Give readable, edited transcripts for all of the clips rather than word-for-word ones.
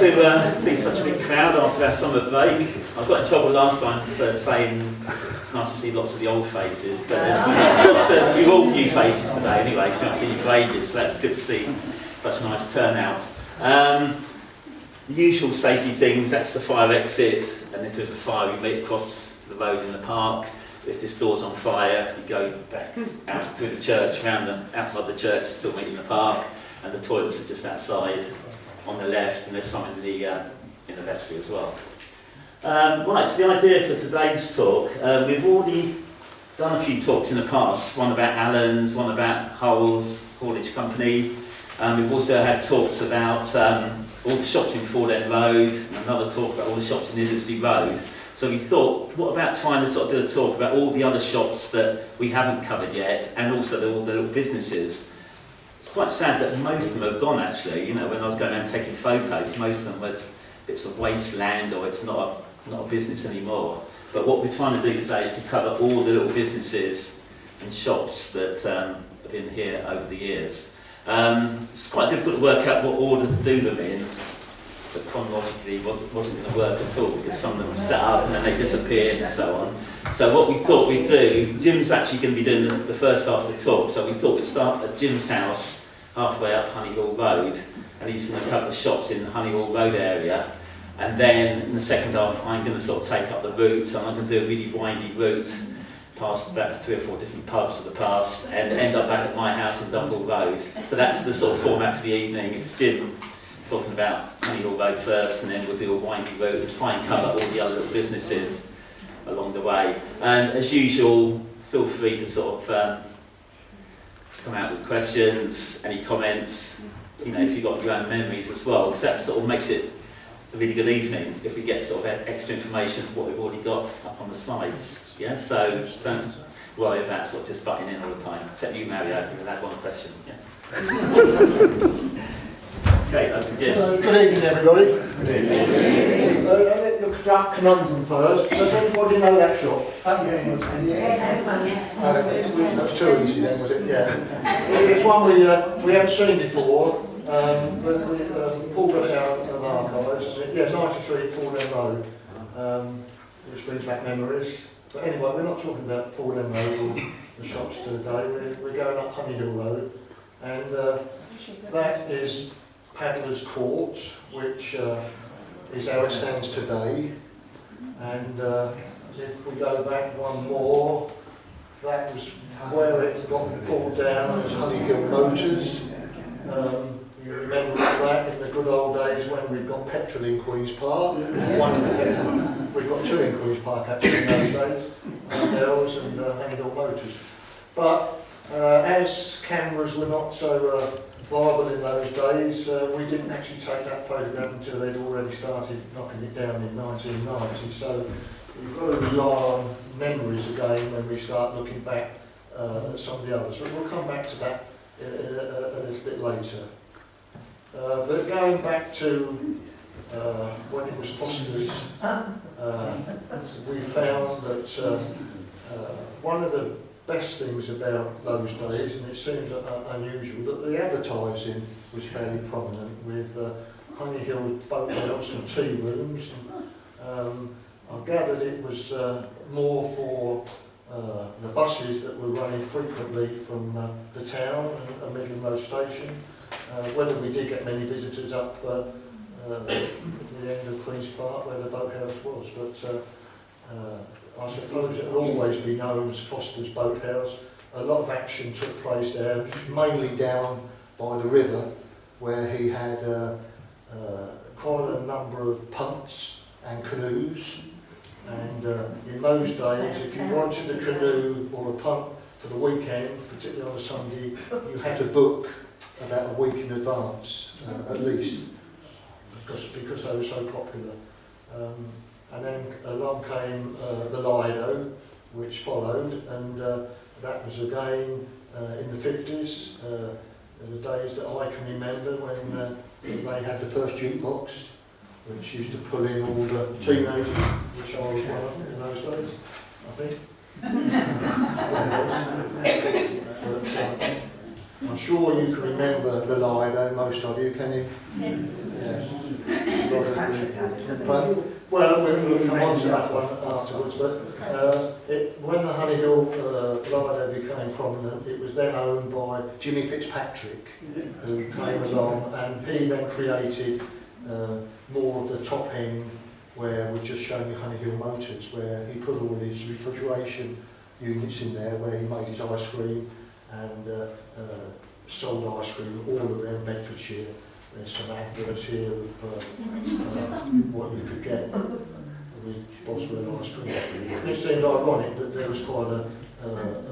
nice to see such a big crowd after our summer break. I got in trouble last time for saying it's nice to see lots of the old faces, but there's lots of you all new faces today anyway, so we haven't seen you for ages, so that's good to see such a nice turnout. The usual safety things, that's the fire exit, and if there's a fire you meet across the road in the park. If this door's on fire, you go back out through the church, around the outside the church, still meet in the park, and the toilets are just outside on the left, and there's some in the vestry as well. Right, so the idea for today's talk, we've already done a few talks in the past, one about Allen's, one about Hull's haulage company. We've also had talks about all the shops in Ford End Road, and another talk about all the shops in Islesby Road. So we thought, what about trying to sort of do a talk about all the other shops that we haven't covered yet, and also all the little businesses. It's quite sad that most of them have gone actually. You know, when I was going around taking photos, most of them was bits of wasteland or it's not a business anymore. But what we're trying to do today is to cover all the little businesses and shops that have been here over the years. It's quite difficult to work out what order to do them in. But chronologically wasn't going to work at all because some of them were set up and then they disappeared and so on. So what we thought we'd do, Jim's actually going to be doing the first half of the talk, so we thought we'd start at Jim's house halfway up Honeyhill Road, and he's going to cover the shops in the Honeyhill Road area, and then in the second half I'm going to sort of take up the route, and I'm going to do a really windy route past about 3 or 4 different pubs of the past and end up back at my house in Dunville Road. So that's the sort of format for the evening. It's Jim talking about Honeyhill Road first, and then we'll do a windy route and try and cover all the other little businesses along the way. And as usual, feel free to sort of come out with questions, any comments, you know, if you've got your own memories as well, because that sort of makes it a really good evening if we get sort of extra information to what we've already got up on the slides. Yeah, so don't worry about sort of just butting in all the time, except you, Mario, you'll have one question. Yeah. Okay, Hello, good evening everybody. Good evening. Look at conundrum first. Does anybody know that shop? That's too easy then, was it? Yeah. It's one we haven't seen before, but we pulled it out of archives. Yeah, 93 Ford End Road, which brings back memories. But anyway, we're not talking about Ford End Road or the shops today. We're going up Honeyhill Road, and that is Paddler's Court, which is how it stands today. And if we go back one more, that was where it got pulled down as Honeyhill Motors. You remember that in the good old days when we've got petrol in Queen's Park. We've got 2 in Queen's Park actually in those days, Dell's and Honeyhill Motors. But as cameras were not so viable in those days, we didn't actually take that photograph until they'd already started knocking it down in 1990. So you've got to rely on memories again when we start looking back at some of the others. But we'll come back to that a little bit later. But going back to when it was Foster's, we found that one of the best things about those days, and it seems unusual, that the advertising was fairly prominent with Honeyhill boathouse and tea rooms. I gathered it was more for the buses that were running frequently from the town and Midland Road Station. Whether we did get many visitors up the end of Queen's Park where the boathouse was, but I suppose it will always be known as Foster's Boathouse. A lot of action took place there, mainly down by the river, where he had quite a number of punts and canoes. And in those days, if you wanted a canoe or a punt for the weekend, particularly on a Sunday, you had to book about a week in advance, at least, because they were so popular. And then along came the Lido, which followed, and that was again in the 50s, the days that I can remember when they had the first jukebox, which used to pull in all the teenagers, which I was one of in those days, I think. But I'm sure you can remember the Lido, most of you, can you? Yes. Yes. every. But, well, we'll come on to that one afterwards. But when the Honey Hill Lido became prominent, it was then owned by Jimmy Fitzpatrick, who came along, and he then created more of the top end, where we're just showing you Honey Hill Motors, where he put all his refrigeration units in there, where he made his ice cream and sold ice cream all around Bedfordshire. There's some adverts here of what you could get with Boswell ice cream. It seemed ironic that there was quite a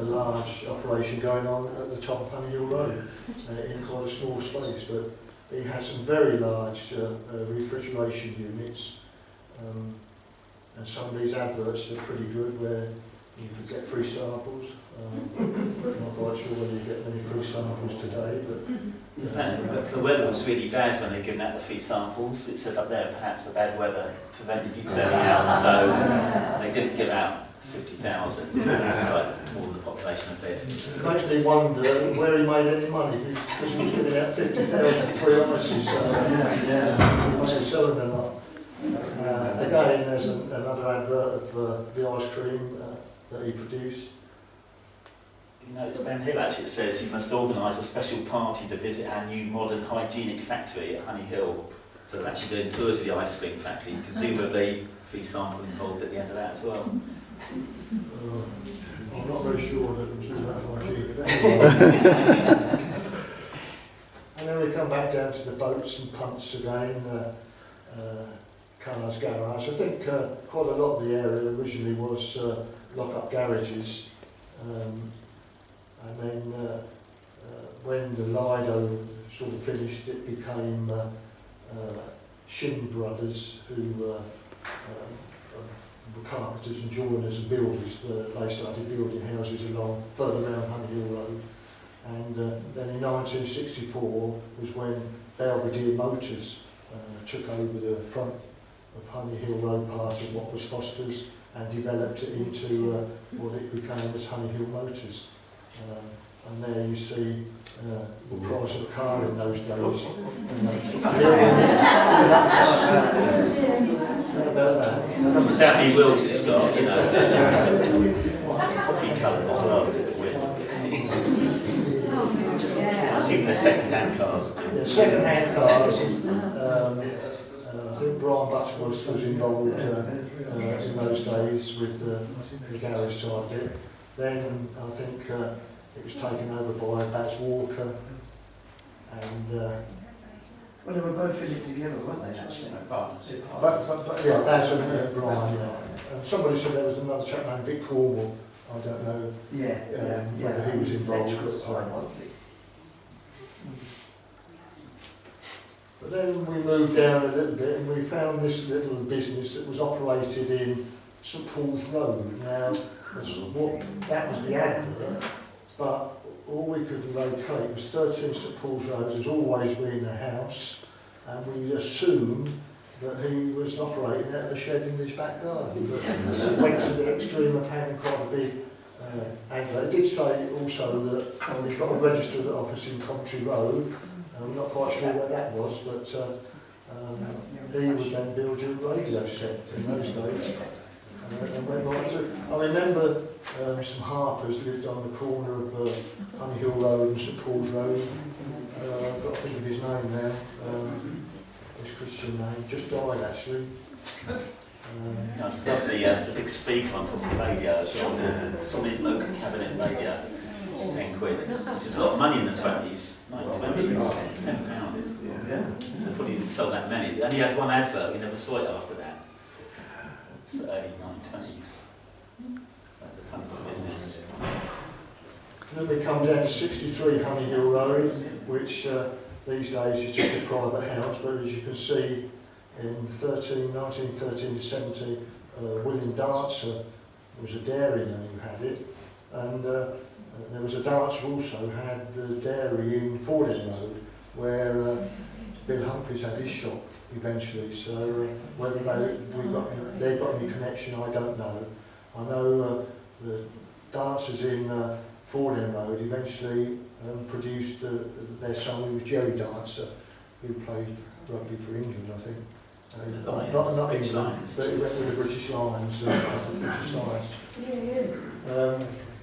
large operation going on at the top of Honey Hill Road in quite a small space, but he had some very large refrigeration units, and some of these adverts are pretty good, where you could get free samples. I'm not quite sure whether you get many free samples today, but the weather was really bad when they were giving out the free samples. It says up there, perhaps the bad weather prevented you turning out, so they didn't give out 50,000. It's like more than the population of Bedford. It makes me wonder where he made any money, because he was giving out 50,000 free ices, he must be selling them up. Again, there's another advert of the ice cream that he produced. You notice down here actually it says you must organise a special party to visit our new modern hygienic factory at Honey Hill. So they're actually doing tours of the ice cream factory, presumably free sample involved at the end of that as well. I'm not very sure that it was all that hygienic. And then we come back down to the boats and punts again, cars garage. I think quite a lot of the area originally was lock-up garages. And then when the Lido sort of finished, it became Shin Brothers, who were carpenters and joiners and builders. They started building houses along further around Honey Hill Road. And then in 1964 was when Belvedere Motors took over the front of Honey Hill Road, part of what was Foster's, and developed it into what it became as Honey Hill Motors. And there you see the price of a car in those days. How about that? That's how many wheels it's got, you know. Coffee coloured as well. I assume they're second-hand cars. Yeah, second-hand cars. I think Brian Butterworth was involved in those days with the garage side of it. Then I think it was taken over by Baz Walker, and well, they were both in it together, weren't they, actually? but yeah, Baz and Brian, yeah. And somebody said there was another chap named Vic Cornwall. I don't know whether he was involved. But then we moved down a little bit and we found this little business that was operated in St Paul's Road. Now, that was the advert, but all we could locate was 13 St Paul's Road. There's always been a house, and we assumed that he was operating out of a shed in his back garden. But he went to the extreme of having quite a big advert. It did say also that he's got a registered office in Country Road. I'm not quite sure where that was, but he would then build a radio set in those days. And went right to, I remember some Harpers lived on the corner of Honey Hill Road and St Paul's Road. I've got to think of his name now, his Christian name, just died actually. I love the big speaker on top of the radio, the solid local cabinet radio, 10 quid, which is a lot of money in the 20s, 1920s, £10. They probably didn't sell that many. They only had one advert, we never saw it after that. It's the early 1920s. So it's a funny little business. And then we come down to 63 Honey Hill Road, which these days is just a private house, but as you can see, in 1913 to 17, William Dartser was a dairyman who had it, and there was a Dartser also had the dairy in Fordham Road, where Bill Humphries had his shop eventually. So whether they got any connection, I don't know. I know the Dartsers in Fordham Road eventually produced their son, who was Jerry Dartser, who played rugby for England, I think. not British England, Lions. but he went with the British Lions, the British Lions.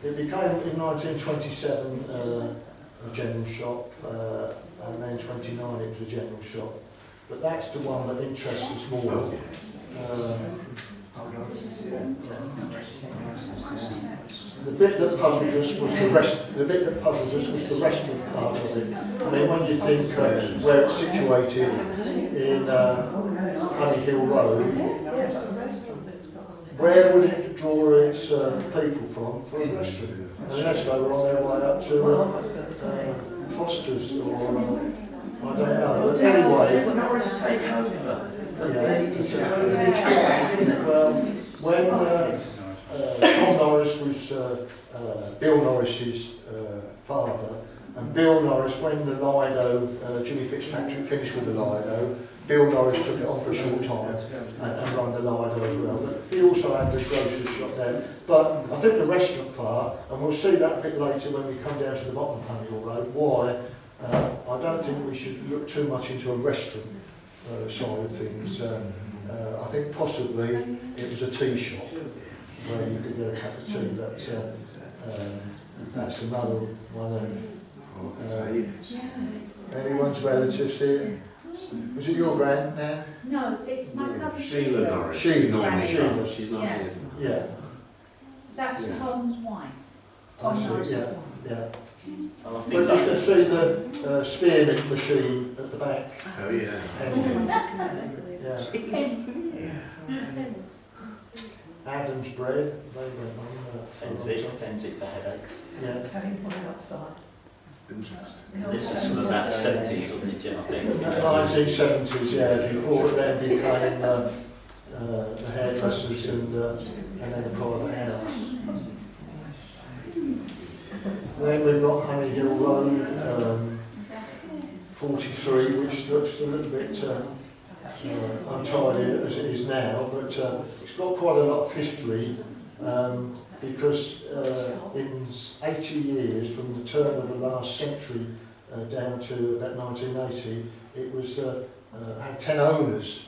It became, in 1927, a general shop, and then in 29 it was a general shop. But that's the one that interests us more. The bit that puzzled us was the restaurant part of it. I mean, when you think where it's situated in Honey Hill Road, where would it draw its people from for a restaurant? Unless they were on their way up to Foster's or I don't know. But anyway, well, when Tom Norris was Bill Norris's father, and Bill Norris, when the Lido, Jimmy Fitzpatrick finished with the Lido, Bill Norris took it on for a short time and run the Lido as well. But he also had the grocer's shop there. But I think the restaurant part, and we'll see that a bit later when we come down to the bottom of Honey Hill Road, why I don't think we should look too much into a restaurant side of things. I think possibly it was a tea shop where you could get a cup of tea. That's another one. Anyone's relatives here? Was it your grand, Nan? No, it's my cousin Sheila Norris. Sheila. She's not here. Yeah. That's Tom's wife. I Tom see, Norris's yeah, wife. yeah. Well, I But think you can that's see the spearmint machine at the back. Oh yeah. Yeah. Adam's bread, they went on. Fensic for headaches. Yeah. Interesting. This was from about the 70s, wasn't it, Jim, I think? 1970s, yeah, before it then became the hairdressers and then a private house. Then we've got Honey Hill Road, 43, which looks a little bit untidy as it is now, but it's got quite a lot of history because in 80 years, from the turn of the last century down to about 1980, it was had 10 owners,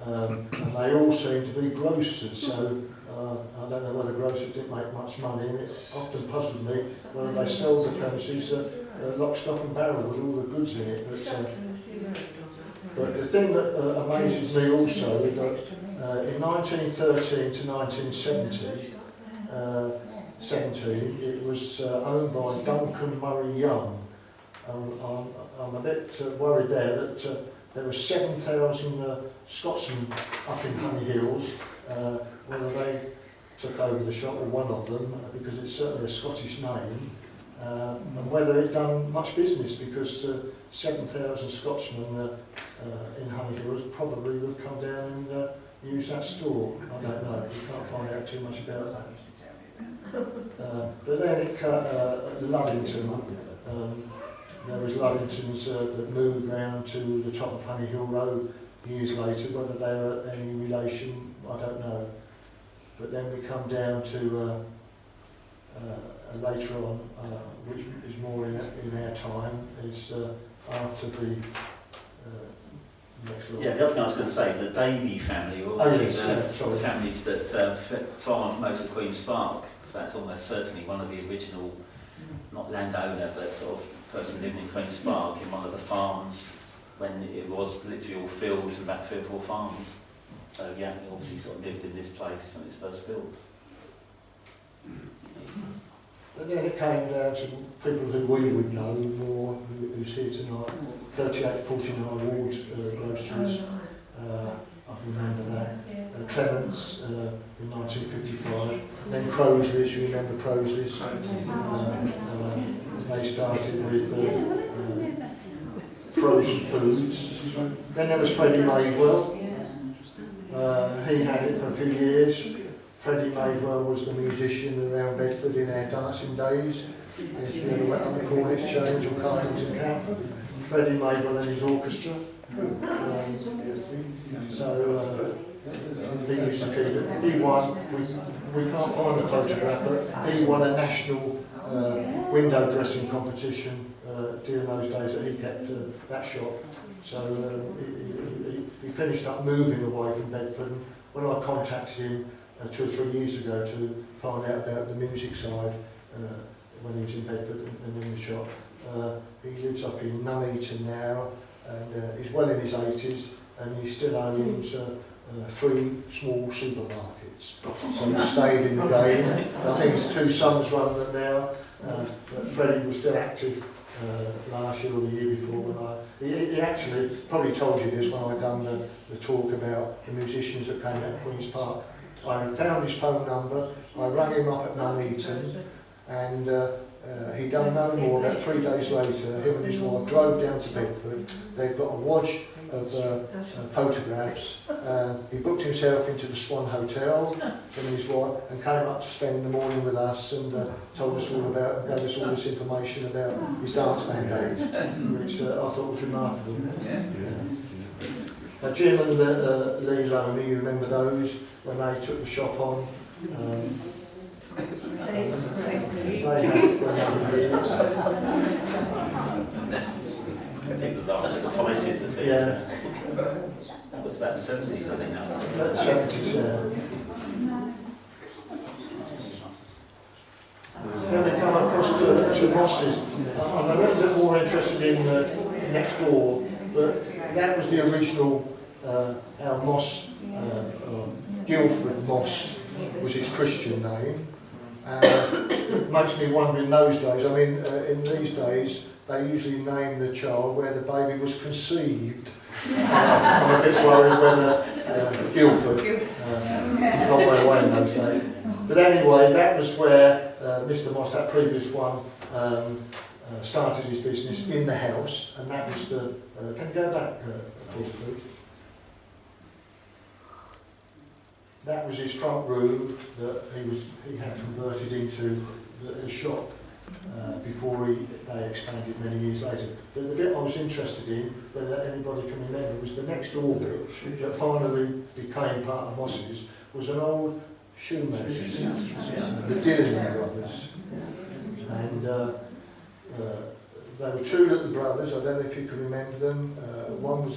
and they all seem to be grocers. So I don't know whether grocers didn't make much money, and it often puzzled me whether they sold the premises lock, stock and barrel with all the goods in it. But the thing that amazes me also is that in 1913 to 1970, it was owned by Duncan Murray Young. I'm a bit worried there that there were 7,000 Scotsmen up in Honey Hills, whether they took over the shop or one of them, because it's certainly a Scottish name, and whether it done much business, because 7,000 Scotsmen in Honey Hills probably would come down and use that store. I don't know, you can't find out too much about that. But then it cut Luddington. There was Luddingtons that moved round to the top of Honey Hill Road years later. Whether they were any relation, I don't know. But then we come down to later on, which is more in our time, is after the next law. Yeah, the other thing I was going to say, the Davy family were obviously the families that farmed most of Queen's Park. So that's almost certainly one of the original, not landowner, but sort of person living in Queen's Park in one of the farms when it was literally all fields and about 3 or 4 farms. So yeah, he obviously sort of lived in this place when it was first built. And then it came down to people who we would know more, who's here tonight. 3849 Ward's groceries. I can remember that. Clements in 1955. Then Crosley's, you remember Crosley's? They started with frozen foods. Then there was Freddie Madewell. He had it for a few years. Freddie Madewell was the musician around Bedford in our dancing days. If you ever went on the Corn Exchange or Cardington Camp, Freddie Madewell and his orchestra. So he used to keep it. He won, we can't find the photograph, but he won a national window dressing competition during those days that he kept that shop. So he he finished up moving away from Bedford. And when I contacted him 2 or 3 years ago to find out about the music side, when he was in Bedford and in the shop, he lives up in Nuneaton now, and he's well in his 80s, and he still owns 3 small supermarkets. So he stayed in the game. I think his 2 sons run them now, but Freddie was still active last year or the year before. When he actually probably told you this when I done the talk about the musicians that came out of Queen's Park. I found his phone number, I rang him up at Nuneaton, and he'd done no more. About 3 days later, him and his wife drove down to Bedford. They'd got a wad of photographs. He booked himself into the Swan Hotel, him and his wife, and came up to spend the morning with us, and told us all about, and gave us all this information about his dance band days, which I thought was remarkable. Jim and Lee Loney, you remember those when they took the shop on? They had for a number of years. People laugh at the prices of things. Yeah. That was about the 70s, I think. That was. About the 70s, yeah. Then we come across to Moss's. I'm a little bit more interested in next door, but that was the original Al Moss, Guildford Moss was his Christian name. It makes me wonder in those days, I mean in these days they usually name the child where the baby was conceived. I'm a bit worried when Guildford, not way away in those days. But anyway, that was where Mr Moss, that previous one, started his business in the house, and that was the, can you go back, please? That was his front room that he had converted into the shop before they expanded many years later. But the bit I was interested in, that anybody can remember, was the next door bit that finally became part of Moss's, was an old shoemaker, the Dillon brothers. And there were 2 little brothers, I don't know if you can remember them. One was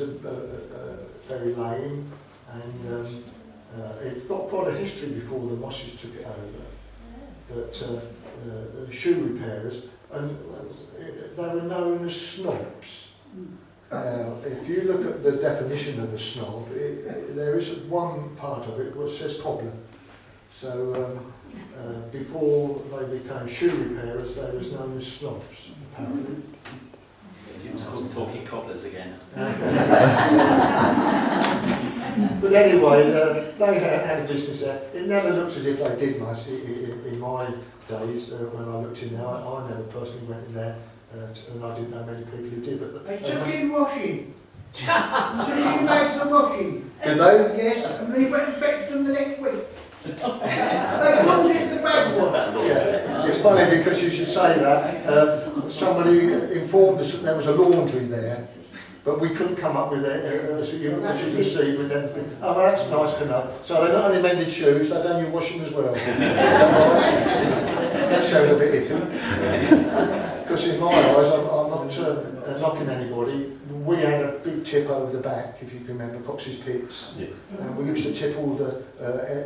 very lame, and it got quite a history before the Mosses took it over. But shoe repairers, and they were known as snobs. Now, if you look at the definition of a snob, there is one part of it which says cobbler. So before they became shoe repairers, they was known as snobs, apparently. Talking cobblers again. But anyway, they had a business there. It never looks as if they did much in my days when I looked in there. I never personally went in there, and I didn't know many people who did. But They took in washing. Took in bags of washing. Did they? Yes, and they went and fetched them the next week. They called it the bag one. Yeah, it's funny because you should say that. Somebody informed us that there was a laundry there, but we couldn't come up with it, as you can see, with anything. Oh, well, that's nice to know. So they not only mended shoes, they done your washing as well. That sounds a bit iffy. Because in my eyes, I'm not knocking anybody. We had a big tip over the back, if you can remember, Cox's Pits. Yeah. And we used to tip all the,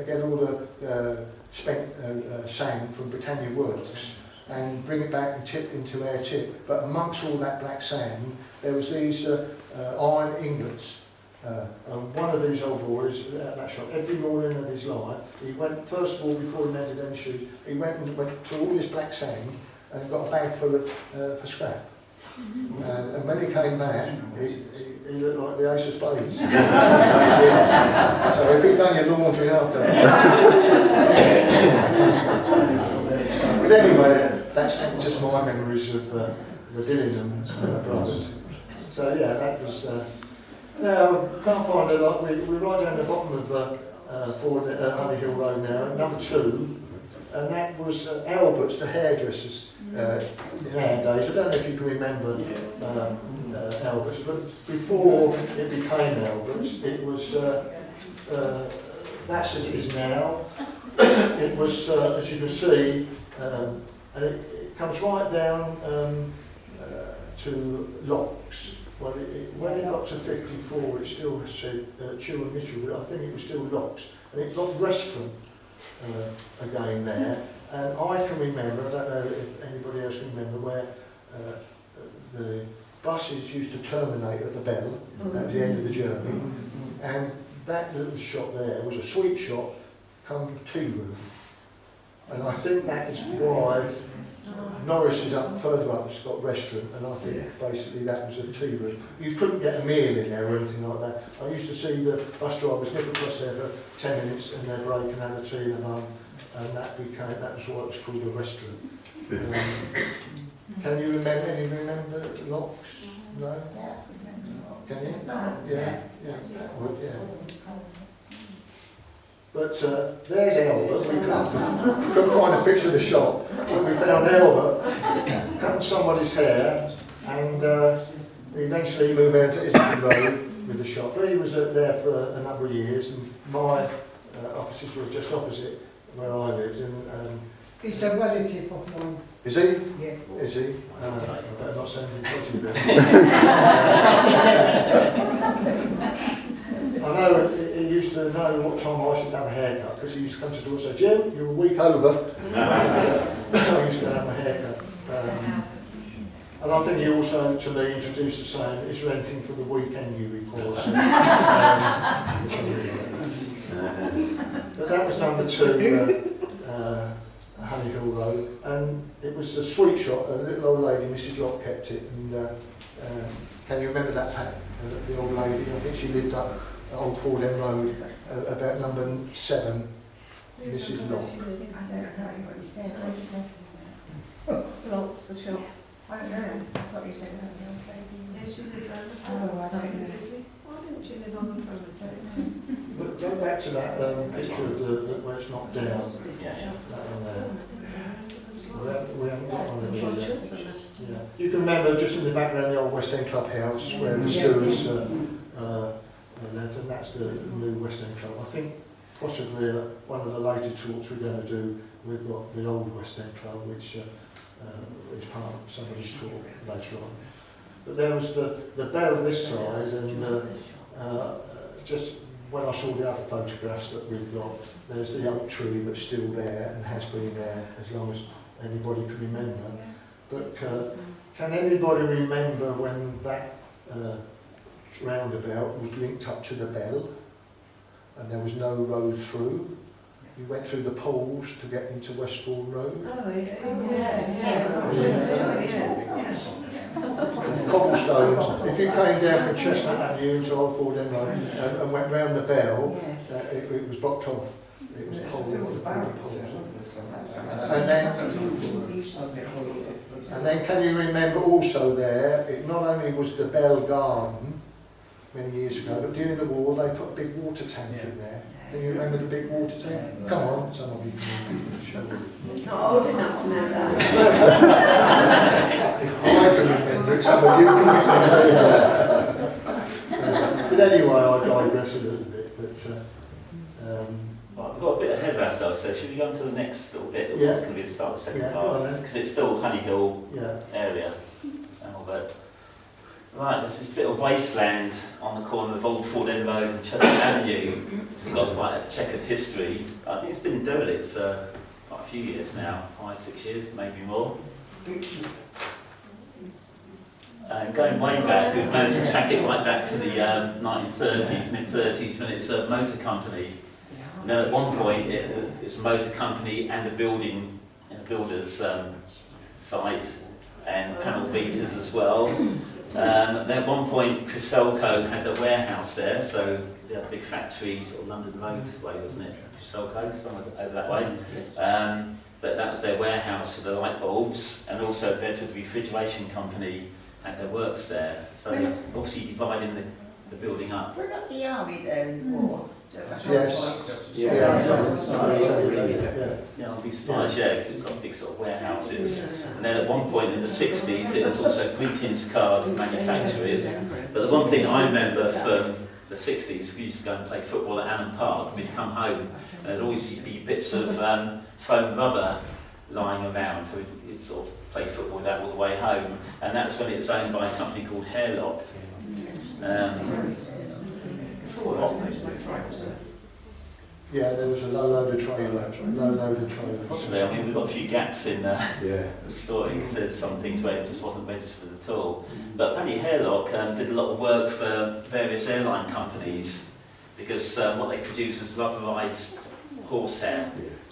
get all the spent sand from Britannia Works and bring it back and tip into our tip. But amongst all that black sand, there was these iron ingots. And one of these old boys at that shop, every morning of his life, he went, first of all, before he mended any shoes, he went to all this black sand and got a bag full of for scrap. And when he came back, he looked like the Ace of Spades. Yeah. So if he'd done your laundry after. But anyway, that's just my memories of the Dillingham brothers. So yeah, that was. Now, can't find a lot. We're right down the bottom of Honey Hill Road now, number 2. And that was Albert's, the hairdressers, in our days. I don't know if you can remember Albert's, but before it became Albert's, it was, that's as it is now. It was, as you can see, and it comes right down to Locks. Well, when it got to 54, it still said Chew and Mitchell, but I think it was still Locks. And it got restaurant again there. And I can remember, I don't know if anybody else can remember, where the buses used to terminate at the bell at the end of the journey. And that little shop there was a sweet shop come tea room. And I think that is why Norris is up further up, it's got a restaurant, and I think basically that was a tea room. You couldn't get a meal in there or anything like that. I used to see the bus drivers nip across there for 10 minutes and their break and have a tea and a bun, and that was why it was called a restaurant. Can you remember? Any remember Locks? No? Can you? Yeah. Would, yeah. But there's Albert. We couldn't find a picture of the shop, but we found Albert cutting somebody's hair, and eventually he moved out to Islington Road with the shop. But he was there for a number of years, and my offices were just opposite where I lived. And He's a relative of mine. is he? Yeah. Is he? I better not say anything dodgy about him. I know he used to know what time I should have a haircut, because he used to come to the door and say, Jim, you're a week over. I used to have my haircut. And I think he also, to me, introduced the saying, is there anything for the weekend you require? But that was number 2. Honey Hill Road, and it was a sweet shop. A little old lady, Mrs. Locke, kept it. And can you remember that? The old lady, I think she lived up at Old Ford End Road, about number 7, Mrs. Locke. I don't know what he said. Lots the shop. I don't know. That's what he said about the old lady. Yes, you live around the Oh, I don't know. Why didn't you live on the promenade? But go back to that picture of where it's knocked down. That one there. We haven't got one of these yet. Yeah. You can remember just in the background the old West End Clubhouse where the stewards lived, and that's the new West End Club. I think possibly one of the later talks we're going to do, we've got the old West End Club, which is part of somebody's talk later on. But there was the bell this side, and just when I saw the other photographs that we've got, there's the oak tree that's still there and has been there as long as anybody can remember. But can anybody remember when that roundabout was linked up to the bell and there was no road through? You went through the poles to get into Westbourne Road. Oh, yes. Cobblestones. If you came down from Chestnut Avenue into Old Ford End Road and went round the bell, it was blocked off. It was poles. And then can you remember also there, it not only was the Bell Garden many years ago, but during the war they put a big water tank in there. Can you remember the big water tank? Come on, some of you can show me. Not old enough to know that. If I can remember it, some of you can remember it. But anyway, I digress a little bit. But Right, we've got a bit ahead of ourselves, so should we go on to the next little bit? Yeah. It's going to be the start of the second Yeah, go part, on then. because it's still Honey Hill yeah, area. Albert. Right, there's this bit of wasteland on the corner of Old Ford End Road and Chestnut Avenue, which has got quite a checkered history. I think it's been derelict for quite a few years now, 5, 6 years, maybe more. Going way back, we've managed to track it right back to the 1930s, mid-30s, when it was a motor company. And then at one point, it was a motor company and a building, a builder's site, and panel beaters as well. Then at one point, Criselco had a warehouse there, so they had a big factory, sort of London Road way, wasn't it? Criselco, somewhere over that way. But that was their warehouse for the light bulbs, and also Bedford Refrigeration Company had their works there. So it's obviously dividing the building up. We're not the army there in the war. yes, Yeah, I'll be surprised, yeah, because it's got big sort of warehouses. And then at one point in the 60s, it was also greetings card manufacturers. But the one thing I remember from the 60s, we used to go and play football at Allen Park. We'd come home, and there'd always be bits of foam rubber lying around, so we'd sort of play football with that all the way home. And that's when it was owned by a company called Hairlock. Yeah, there was a low-loader trailer. Possibly, I mean, we've got a few gaps in the story because there's some things where it just wasn't registered at all. But apparently Hairlock did a lot of work for various airline companies because what they produced was rubberised horsehair.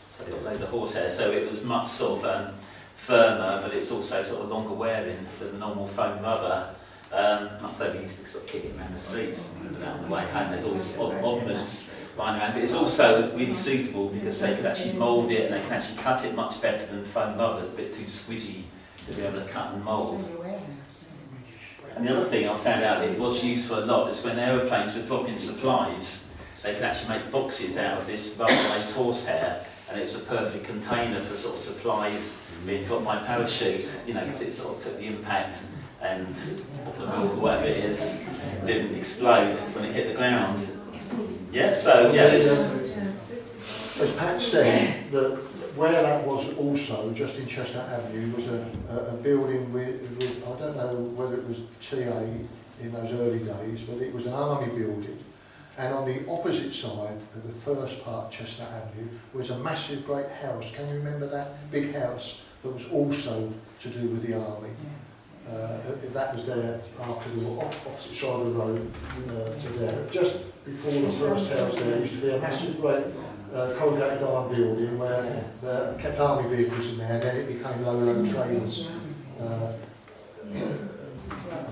So they got loads of horsehair, so it was much sort of firmer, but it's also sort of longer wearing than normal foam rubber. Like I say, we used to sort of kick it around the streets and on the way home there's always oddments lying around, but it's also really suitable because they could actually mould it and they can actually cut it much better than foam rubber. It's a bit too squidgy to be able to cut and mould. And the other thing I found out it was used for a lot is when aeroplanes were dropping supplies, they could actually make boxes out of this rubberised horsehair, and it was a perfect container for sort of supplies being dropped by parachute, you know, because it sort of took the impact and the milk or whatever it is didn't explode when it hit the ground. Yeah, so yeah. As Pat said, where that was also, just in Chestnut Avenue, was a building with, I don't know whether it was TA in those early days, but it was an army building. And on the opposite side of the first part, Chestnut Avenue, was a massive great house. Can you remember that big house that was also to do with the army? That was there after the opposite side of the road to there. Just before the first house there used to be a massive great corrugated iron building where they kept army vehicles in there, and then it became low-load trailers. I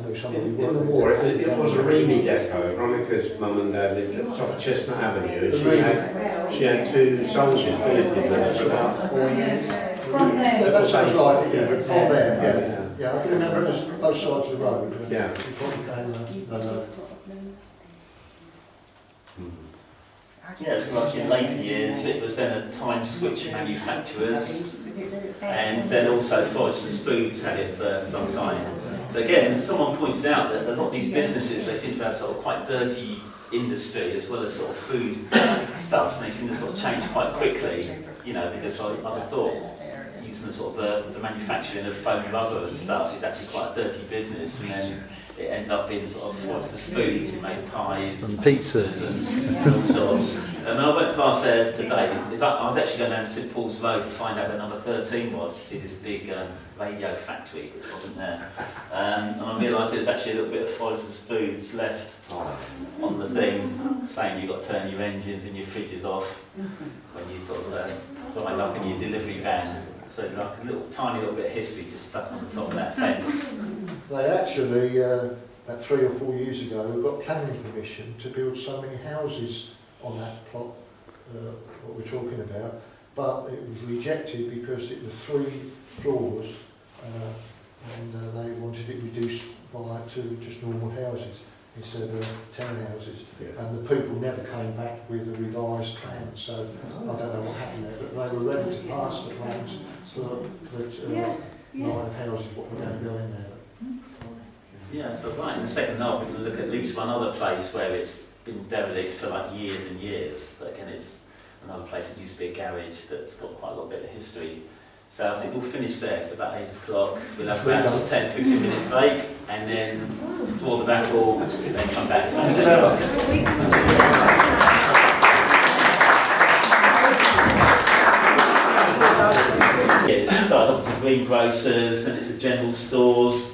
know somebody in the war, it was a Reamy deco. Veronica's mum and dad lived at the top of Chestnut Avenue, and she had two soldiers billeted there for about 4 years. From there. That sounds right, yeah, from there, yeah. Yeah, I can remember it was both sides of the road. Yeah. Before it became Yeah, so like in later years, it was then a time switch manufacturers, and then also Forrester's Foods had it for some time. So again, someone pointed out that a lot of these businesses, they seem to have sort of quite dirty industry as well as sort of food stuff, and they seem to sort of change quite quickly, you know, because I would have thought using the sort of the manufacturing of foam rubber and stuff is actually quite a dirty business, and then it ended up being sort of Forrester's Foods, who made pies and pizzas and all sorts. And I went past there today. I was actually going down to St Paul's Road to find out where number 13 was, to see this big radio factory, which wasn't there. And I realised there's actually a little bit of Forrester's Foods left on the thing, saying you've got to turn your engines and your fridges off when you sort of drive up in your delivery van. So like a tiny little bit of history just stuck on the top of that fence. They actually, about 3 or 4 years ago, got planning permission to build so many houses on that plot, what we're talking about, but it was rejected because it was 3 floors and they wanted it reduced to just normal houses instead of townhouses. And the people never came back with a revised plan, so I don't know what happened there, but they were ready to pass the plans for 9 houses, what were going to go in there. Yeah, so right in the second half we're going to look at least one other place where it's been derelict for like years and years, but again it's another place that used to be a garage that's got quite a little bit of history. So I think we'll finish there. It's about 8 o'clock. We'll have about a 10-15 minute break and then draw the battle and then come back. It started off as a greengrocers, then it's a general stores,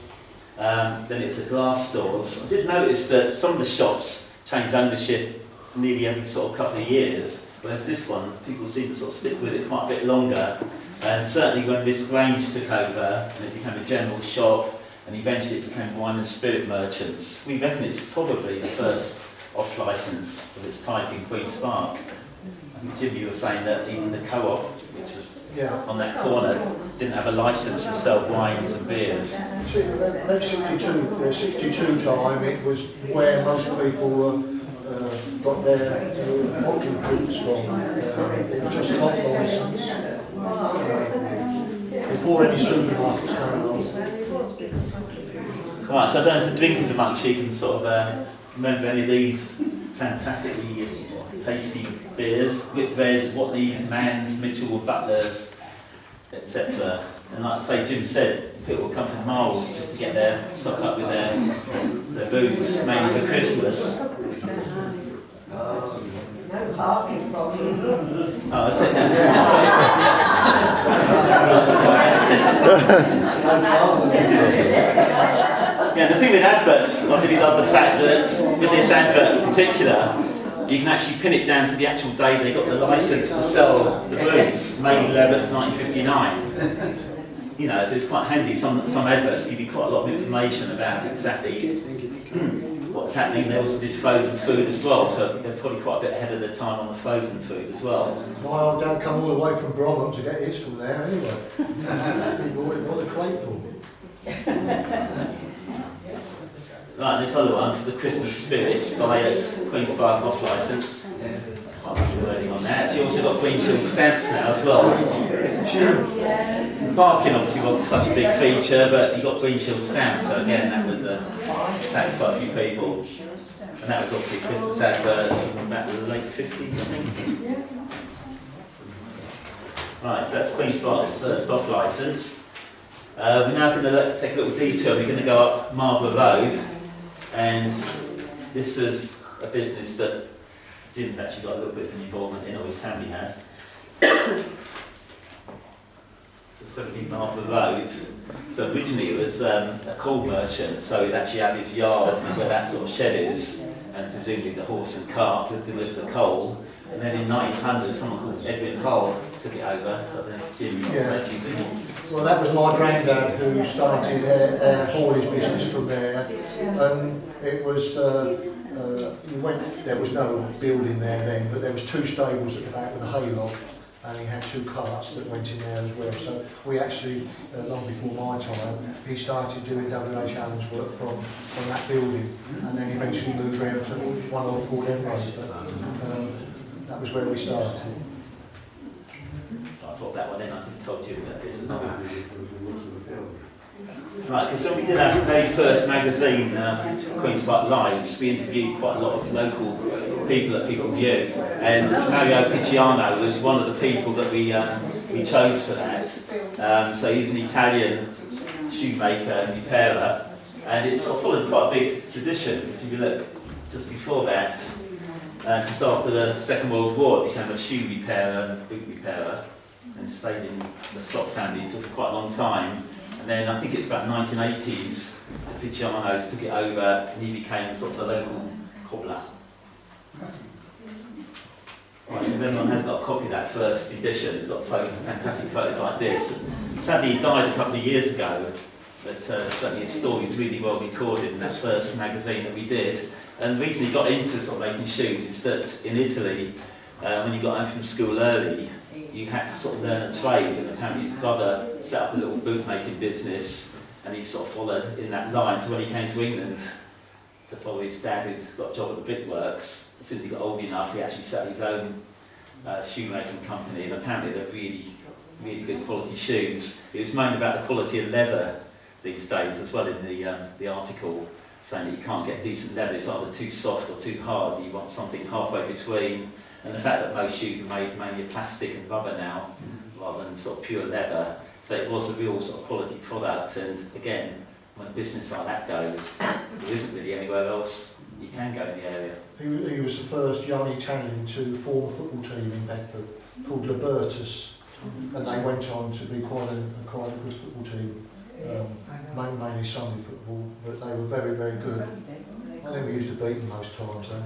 then it was a glass stores. I did notice that some of the shops changed ownership nearly every sort of couple of years, whereas this one, people seem to sort of stick with it quite a bit longer. And certainly when Miss Grange took over and it became a general shop and eventually it became wine and spirit merchants, we reckon it's probably the first off-licence of its type in Queen's Park. I think Jim, you were saying that even the co-op, which was on that corner, didn't have a licence to sell wines and beers. See, that 62 time, it was where most people got their occupants from. It was just an off-licence. Before any supermarkets came along. Right, so I don't know if the drinkers are much, you can sort of remember any of these fantastically tasty beers. Whitbreads, Whatleys, Manns, Mitchell, Butlers. etc. And like I say, Jim said, people will come from miles just to get their stock up with their booze, mainly for Christmas. No parking problems. Oh, that's it. Yeah, the thing with adverts, I really love the fact that with this advert in particular, you can actually pin it down to the actual day they got the license to sell the booze, May 11th, 1959. You know, so it's quite handy. Some adverts give you quite a lot of information about exactly what's happening. They also did frozen food as well, so they're probably quite a bit ahead of their time on the frozen food as well. My old dad come all the way from Bromham to get his from there anyway. He bought it for the crate for me. Right, this other one, for the Christmas spirit, by a Queen's Park off licence. Can't remember the wording on that. He also got Green Shield stamps now as well. Parking obviously wasn't such a big feature, but he got Green Shield stamps, so again that would attract quite a few people. And that was obviously a Christmas advert from about the late 50s, I think. Right, so that's Queen's Park's first off licence. We're now going to take a little detour. We're going to go up Marlborough Road, and this is a business that Jim's actually got a little bit of an involvement in, or his family has. So 17 Marlborough Road. So originally it was a coal merchant, so he'd actually had his yard where that sort of shed is, and presumably the horse and cart to deliver the coal. And then in 1900, someone called Edwin Hull took it over. So then Jim, you want to say a few things? Well, that was my granddad who started a haulage business from there, and it was. There was no building there then, but there was 2 stables at the back with a hayloft, and he had 2 carts that went in there as well. So we actually, long before my time, he started doing W.H. Allen's work from that building, and then eventually moved around to 104 End Road. But that was where we started. So I thought that one in, I told you that this was not. Right, because when we did our very first magazine, Queen's Park Lives, we interviewed quite a lot of local people at People View, and Mario Picciano was one of the people that we chose for that. So he's an Italian shoemaker and repairer, and it's sort of followed quite a big tradition. Because if you look just before that, just after the Second World War, it became a shoe repairer and boot repairer, and stayed in the Slot family for quite a long time. And then I think it's about 1980s, the Piccianos took it over and he became sort of the local cobbler. Right, so if anyone has got a copy of that first edition, it's got fantastic photos like this. Sadly he died a couple of years ago, but certainly his story is really well recorded in that first magazine that we did. And the reason he got into sort of making shoes is that in Italy, when you got home from school early, you had to sort of learn a trade, and apparently his brother set up a little boot-making business, and he sort of followed in that line. So when he came to England to follow his dad, who's got a job at the brickworks, as soon as he got old enough, he actually set his own shoemaking company, and apparently they're really, really good quality shoes. He was moaned about the quality of leather these days as well in the article, saying that you can't get decent leather, it's either too soft or too hard, you want something halfway between. And the fact that most shoes are made mainly of plastic and rubber now, rather than sort of pure leather, so it was a real sort of quality product. And again, when a business like that goes, there isn't really anywhere else you can go in the area. He was the first young Italian to form a football team in Bedford called Libertus, and they went on to be quite a good football team, mainly Sunday football, but they were very, very good. I think we used to beat them most times though.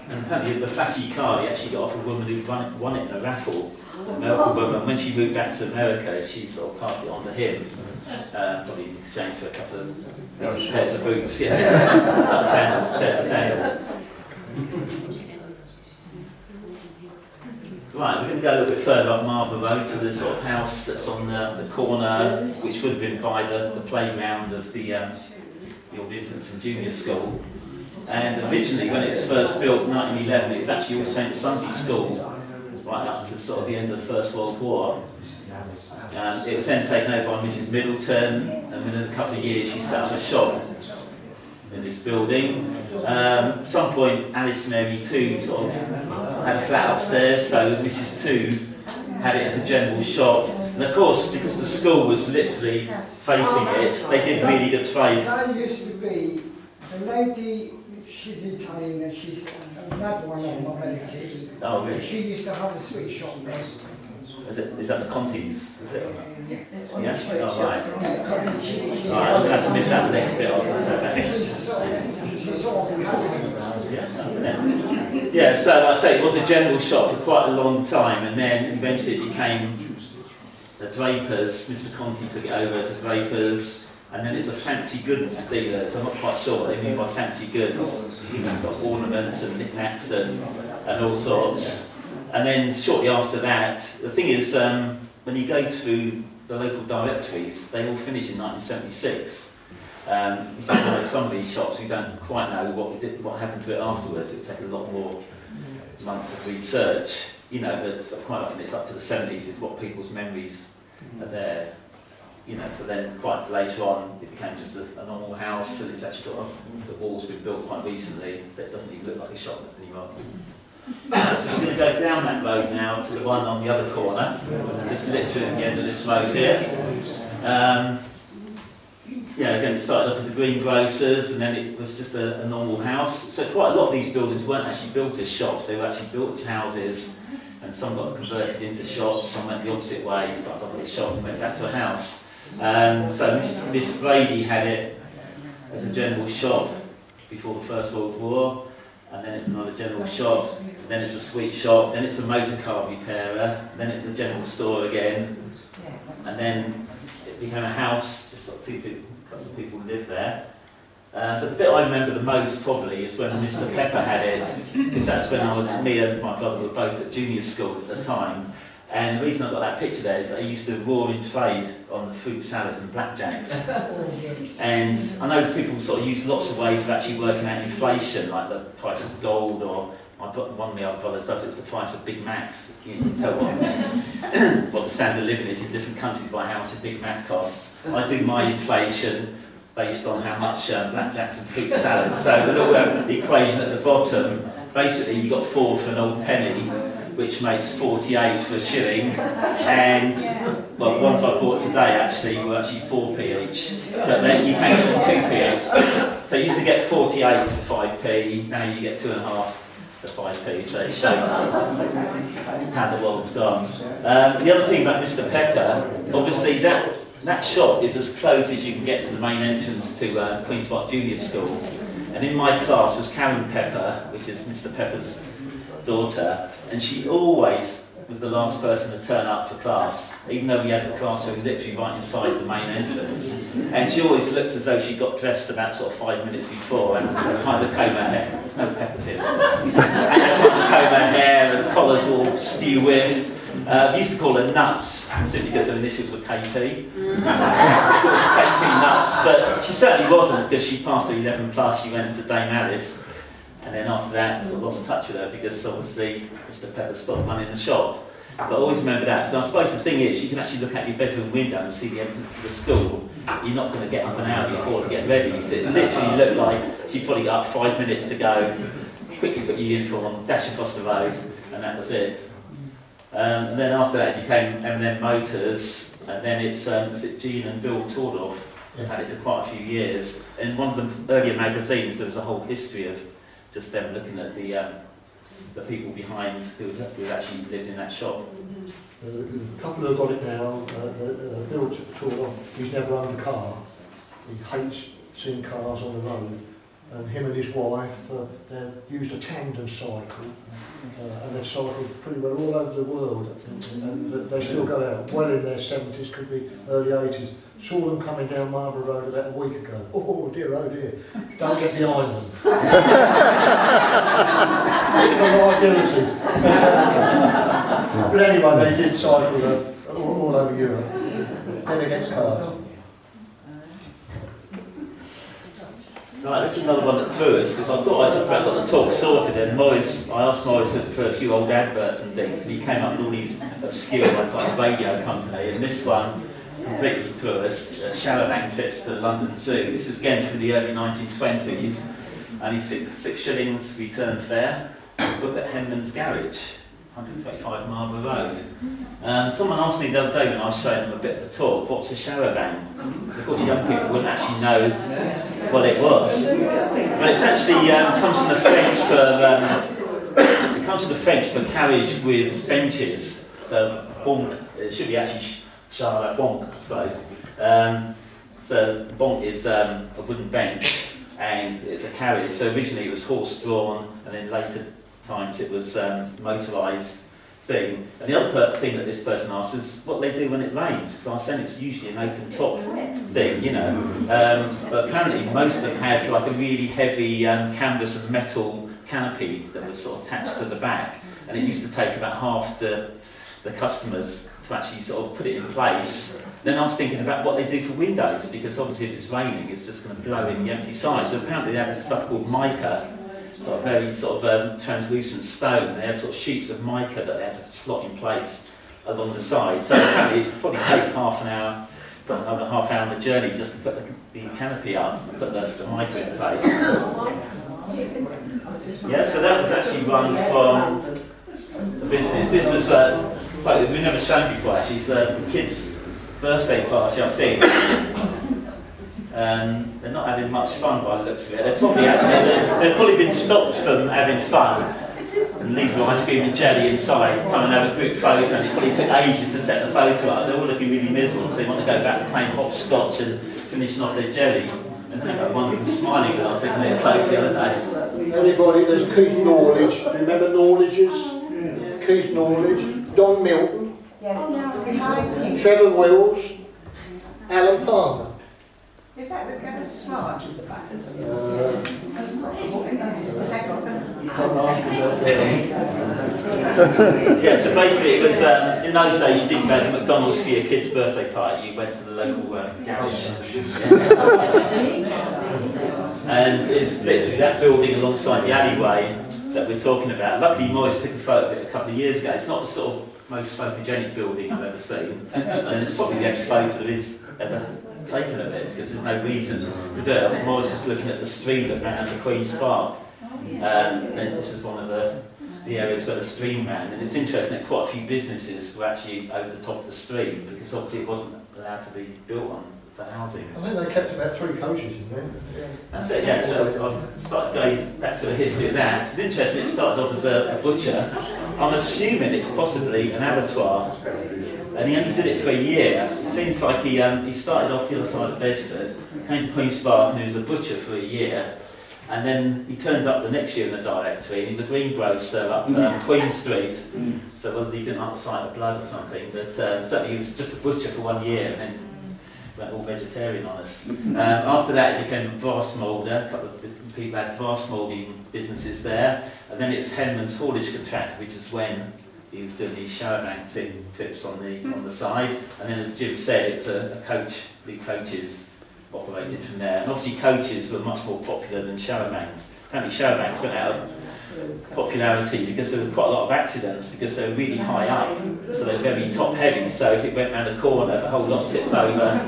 And apparently the flashy car he actually got off a woman who won it in a raffle, a American woman. When she moved back to America, she sort of passed it on to him, probably in exchange for a couple of pairs of boots, yeah, pairs of sandals. Right, we're going to go a little bit further up Marlborough Road to the sort of house that's on the corner, which would have been by the playground of the old infants and junior school. And originally, when it was first built in 1911, it was actually All Saints Sunday School, right up to sort of the end of the First World War. It was then taken over by Mrs. Middleton, and within a couple of years she set up a shop in this building. At some point, Alice Mary 2 sort of had a flat upstairs, so Mrs. 2 had it as a general shop. And of course, because the school was literally facing it, they did really good trade. There used to be a lady, she's Italian and she's another one of my relatives. Oh, really? She used to have a sweet shop there. Is that the Conti's? Is it? Yeah. Yeah? Oh, right. Yeah, Alright, I'm going to have to miss out the next bit I was going to say about it. she's sort of Yeah, so like I say, it was a general shop for quite a long time, and then eventually it became a draper's. Mr. Conti took it over as a draper's, and then it's a fancy goods dealer's. I'm not quite sure what they mean by fancy goods. You know, sort of ornaments and knickknacks and all sorts. And then shortly after that, the thing is, when you go through the local directories, they all finish in 1976. Some of these shops, we don't quite know what happened to it afterwards. It would take a lot more months of research. You know, but quite often it's up to the 70s is what people's memories are there. You know, so then quite later on, it became just a normal house, and it's actually got the walls been built quite recently, so it doesn't even look like a shop anymore. So we're going to go down that road now to the one on the other corner, just literally at the end of this road here. Yeah, again, it started off as a greengrocer's, and then it was just a normal house. So quite a lot of these buildings weren't actually built as shops, they were actually built as houses, and some got converted into shops, some went the opposite way, started off as a shop and went back to a house. So Miss Brady had it as a general shop before the First World War, and then it's another general shop, then it's a sweet shop, then it's a motor car repairer, then it's a general store again, and then it became a house, just sort of a couple of people lived there. But the bit I remember the most probably is when Mr. Pepper had it, because that's when me and my brother were both at junior school at the time. And the reason I got that picture there is that I used to roar in trade on the fruit salads and blackjacks. And I know people sort of use lots of ways of actually working out inflation, like the price of gold, or one of the other brothers does it, it's the price of Big Macs. You can tell what the standard of living is in different countries by how much a Big Mac costs. I do my inflation based on how much blackjacks and fruit salads. So the little equation at the bottom, basically you got 4 for an old penny, which makes 48 for a shilling, and well, the ones I bought today actually were actually 4p each, but then you can get 2p each. So you used to get 48 for 5p, now you get 2.5 for 5p, so it shows how the world's gone. The other thing about Mr. Pepper, obviously that shop is as close as you can get to the main entrance to Queen's Park Junior School, and in my class was Karen Pepper, which is Mr. Pepper's daughter, and she always was the last person to turn up for class, even though we had the classroom literally right inside the main entrance. And she always looked as though she got dressed about sort of 5 minutes before and had time to comb her hair. There's no Peppers here, and had time to comb her hair, and collars were all skew with. We used to call her Nuts, simply because her initials were KP. So it was KP Nuts, but she certainly wasn't, because she passed her 11 plus, she went to Dame Alice. And then after that, I sort of lost touch with her because obviously Mr. Pepper stopped running the shop. But I always remember that. But I suppose the thing is, you can actually look out your bedroom window and see the entrance to the school. You're not going to get up an hour before to get ready. So it literally looked like she probably got up 5 minutes to go, quickly put your uniform on, dash across the road, and that was it. And then after that, it became M&M Motors, and then it's was it Jean and Bill Tordorf. They've had it for quite a few years. In one of the earlier magazines, there was a whole history of just them looking at the people behind who actually lived in that shop. A couple have got it now. Bill Tordorf, he's never owned a car. He hates seeing cars on the road. And him and his wife, they've used a tandem cycle, and they've cycled pretty well all over the world. And they still go out, well in their 70s, could be early 80s. Saw them coming down Marlborough Road about a week ago. Oh dear, don't get behind them. Liability. But anyway, they did cycle all over Europe, then against cars. Right, this is another one that threw us, because I thought I just about got the talk sorted, and I asked Morris for a few old adverts and things, and he came up with all these obscure ones like a radio company, and this one completely threw us, Chalabank trips to the London Zoo. This is again from the early 1920s, only 6 shillings return fare, book at Henman's Garage. 135 Marlborough Road. Someone asked me the other day when I was showing them a bit of the talk, what's a shower bang? Because of course young people wouldn't actually know what it was. But it's actually comes from the French for carriage with benches. So bonk, it should be actually shower bonk, I suppose. So bonk is a wooden bench and it's a carriage. So originally it was horse drawn, and then later times it was motorised thing. And the other thing that this person asked was what they do when it rains, because I was saying it's usually an open top thing, you know. But apparently most of them had like a really heavy canvas and metal canopy that was sort of attached to the back, and it used to take about half the customers to actually sort of put it in place. Then I was thinking about what they do for windows, because obviously if it's raining it's just going to blow in the empty side. So apparently they had this stuff called mica, sort of very sort of translucent stone. They had sort of sheets of mica that they had to slot in place along the side. So apparently it'd probably take half an hour, but another half hour on the journey just to put the canopy up and put the mica in place. Yeah, so that was actually run from the business. This was we've never shown before actually. It's a kid's birthday party, I think. They're not having much fun by the looks of it. They've probably been stopped from having fun and leaving ice cream and jelly inside, come and have a group photo, and it probably took ages to set the photo up. They're all looking really miserable because they want to go back and playing hopscotch and finishing off their jelly. And then I've got one of them smiling when I was thinking they're close the other day. Anybody, there's Keith Norwich. Do you remember Norwiches? Keith Norwich, Don Milton, Trevor Wills, Alan Palmer. Is that the kind of smart at the back? You can't ask me that. Yeah, so basically it was, in those days you didn't go to McDonald's for your kid's birthday party, you went to the local garage. And it's literally that building alongside the alleyway that we're talking about. Luckily Morris took a photo of it a couple of years ago. It's not the sort of most photogenic building I've ever seen, and it's probably the only photo there is ever taken of it, because there's no reason to do it. I think Morris was looking at the stream that ran under Queen's Park, and this is one of the areas where the stream ran. And it's interesting that quite a few businesses were actually over the top of the stream, because obviously it wasn't allowed to be built on for housing. I think they kept about 3 coaches in there. Yeah. That's it, yeah. So I've started going back to the history of that. It's interesting, it started off as a butcher. I'm assuming it's possibly an abattoir, and he only did it for a year. It seems like he started off the other side of Bedford, came to Queen's Park, and he was a butcher for a year. And then he turns up the next year in the directory, and he's a greengrocer up Queen Street. So whether he didn't like the sight of blood or something, but certainly he was just a butcher for 1 year, and then went all vegetarian on us. After that he became a brass moulder. A couple of different people had brass moulding businesses there. And then it was Henman's haulage contractor, which is when he was doing these shower bank trips on the side. And then, as Jim said, it was a coach, the coaches operated from there. And obviously coaches were much more popular than shower banks. Apparently shower banks went out of popularity because there were quite a lot of accidents, because they were really high up, so they're very top heavy. So if it went round a corner, the whole lot tipped over,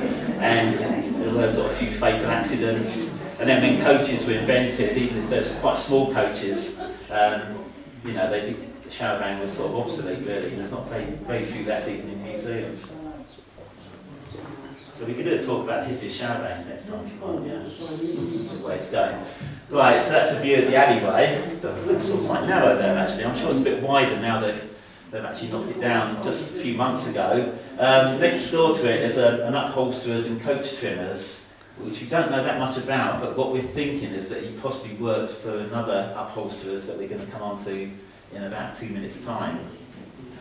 and there were sort of a few fatal accidents. And then when coaches were invented, even if there's quite small coaches, you know, the shower bang was sort of obsolete really. There's not very few left even in museums. So we could do a talk about the history of shower bangs next time if you want, yeah. The way it's going. Right, so that's a view of the alleyway. It looks sort of quite narrow there actually. I'm sure it's a bit wider now they've actually knocked it down just a few months ago. Next door to it is an upholsterers and coach trimmers, which we don't know that much about, but what we're thinking is that he possibly worked for another upholsterers that we're going to come on to in about 2 minutes' time.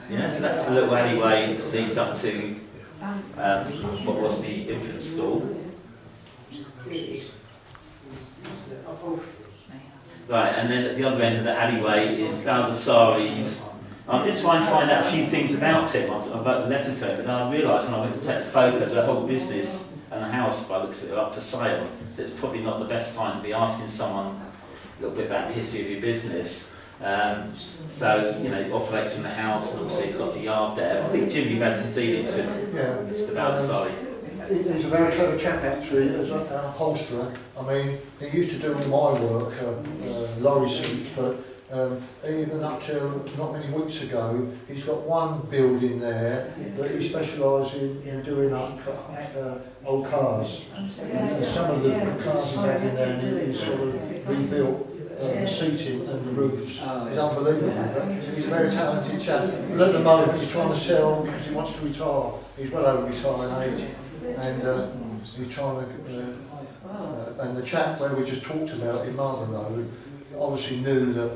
Yeah, so that's the little alleyway that leads up to what was the infant school. Right, and then at the other end of the alleyway is Baldassari's. I did try and find out a few things about him. I wrote a letter to him, but then I realised when I went to take the photo that the whole business and the house, by the looks of it, are up for sale. So it's probably not the best time to be asking someone a little bit about the history of your business. So, you know, he operates from the house, and obviously he's got the yard there. I think, Jim, you've had some dealings with Mr. Baldassari. He's a very clever chap actually, as an upholsterer. I mean, he used to do my work, lorry seats, but even up till not many weeks ago, he's got one building there that he specialises in doing up old cars. And some of the cars he's had in there, and he's sort of rebuilt the seating and the roofs. It's unbelievable. He's a very talented chap. And at the moment, he's trying to sell because he wants to retire. He's well over retiring age, and he's trying to. And the chap where we just talked about in Marlborough Road obviously knew that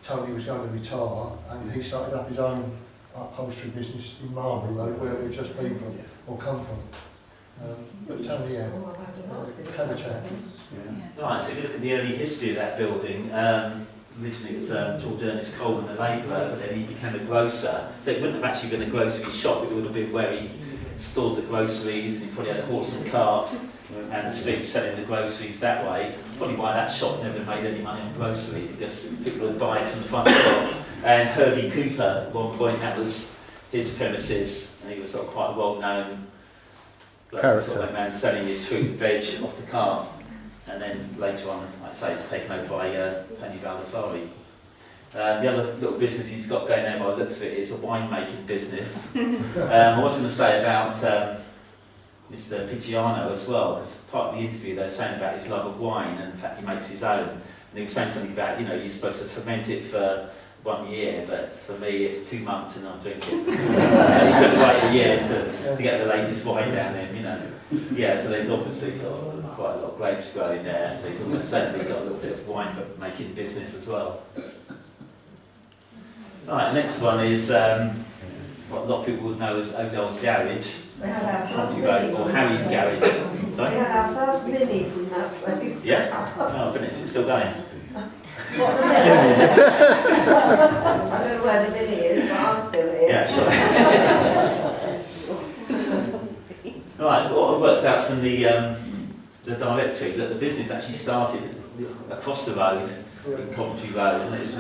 Tony was going to retire, and he started up his own upholstery business in Marlborough Road, where we've just been from, or come from. But Tony, yeah, clever chap. Right, so if you look at the early history of that building, originally it was George Ernest Coleman, the labourer, but then he became a grocer. So it wouldn't have actually been a grocery shop, it would have been where he stored the groceries, he probably had a horse and cart, and the street selling the groceries that way. Probably why that shop never made any money on grocery, because people would buy it from the front shop. And Herbie Cooper, at one point, that was his premises, and he was sort of quite a well-known sort of man selling his fruit and veg off the cart. And then later on, like I say, it's taken over by Tony Baldassari. The other little business he's got going there by the looks of it is a winemaking business. I was going to say about Mr. Picciano as well, because part of the interview they were saying about his love of wine, and in fact he makes his own. And he was saying something about, you know, you're supposed to ferment it for 1 year, but for me it's 2 months and I'm drinking. You've got to wait a year to get the latest wine down there, you know. Yeah, so there's obviously sort of quite a lot of grapes growing there, so he's almost certainly got a little bit of wine making business as well. Right, next one is what a lot of people would know as Odell's Garage. We had our first Country Road, mini. or Harry's Garage. We Sorry? had our first mini from that place. Yeah? Oh, brilliant. Is it still going? What, the mini? I don't know where the mini is, but I'm still here. Yeah, sure. Right, what I worked out from the directory, that the business actually started across the road, in Coventry Road, and it was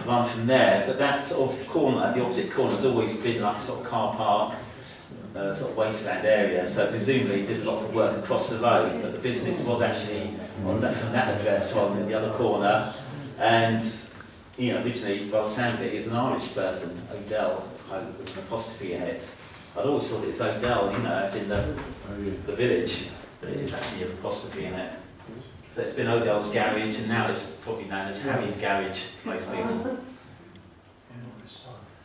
run from there. But that sort of corner, the opposite corner, has always been like a sort of car park, sort of wasteland area. So presumably he did a lot of work across the road, but the business was actually on that, from that address rather than the other corner. And you know, originally, by the sound of it, he was an Irish person, Odell, with an apostrophe in it. I'd always thought it was Odell, you know, as in the village, but it is actually an apostrophe in it. So it's been Odell's Garage, and now it's probably known as Harry's Garage to most people.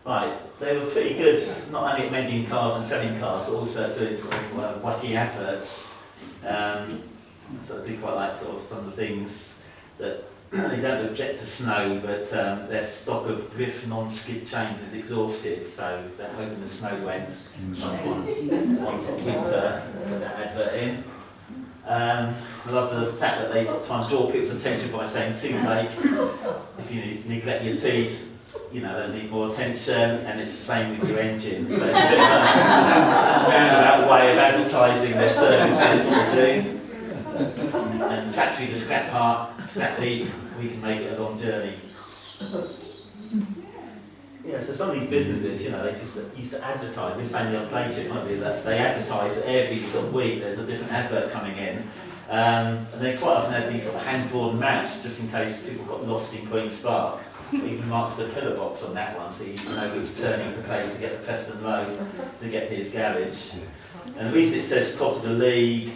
Right, they were pretty good, not only at mending cars and selling cars, but also doing sort of wacky adverts. So I do quite like sort of some of the things that they don't object to snow, but their stock of Griff non-skid chains is exhausted, so they're hoping the snow went once on winter, put that advert in. I love the fact that they sort of try and draw people's attention by saying toothache. If you neglect your teeth, you know, they need more attention, and it's the same with your engine. So it's a bit of a roundabout way of advertising their services, what they do. And factory to scrap heap, we can make it a long journey. Yeah, so some of these businesses, you know, they just used to advertise. We're saying the other page, it might be that they advertise every sort of week. There's a different advert coming in, and they quite often had these sort of hand-drawn maps just in case people got lost in Queen's Park. Even marks the pillar box on that one, so you know which turning to take to get to Preston Road to get to his garage. And at least it says top of the league,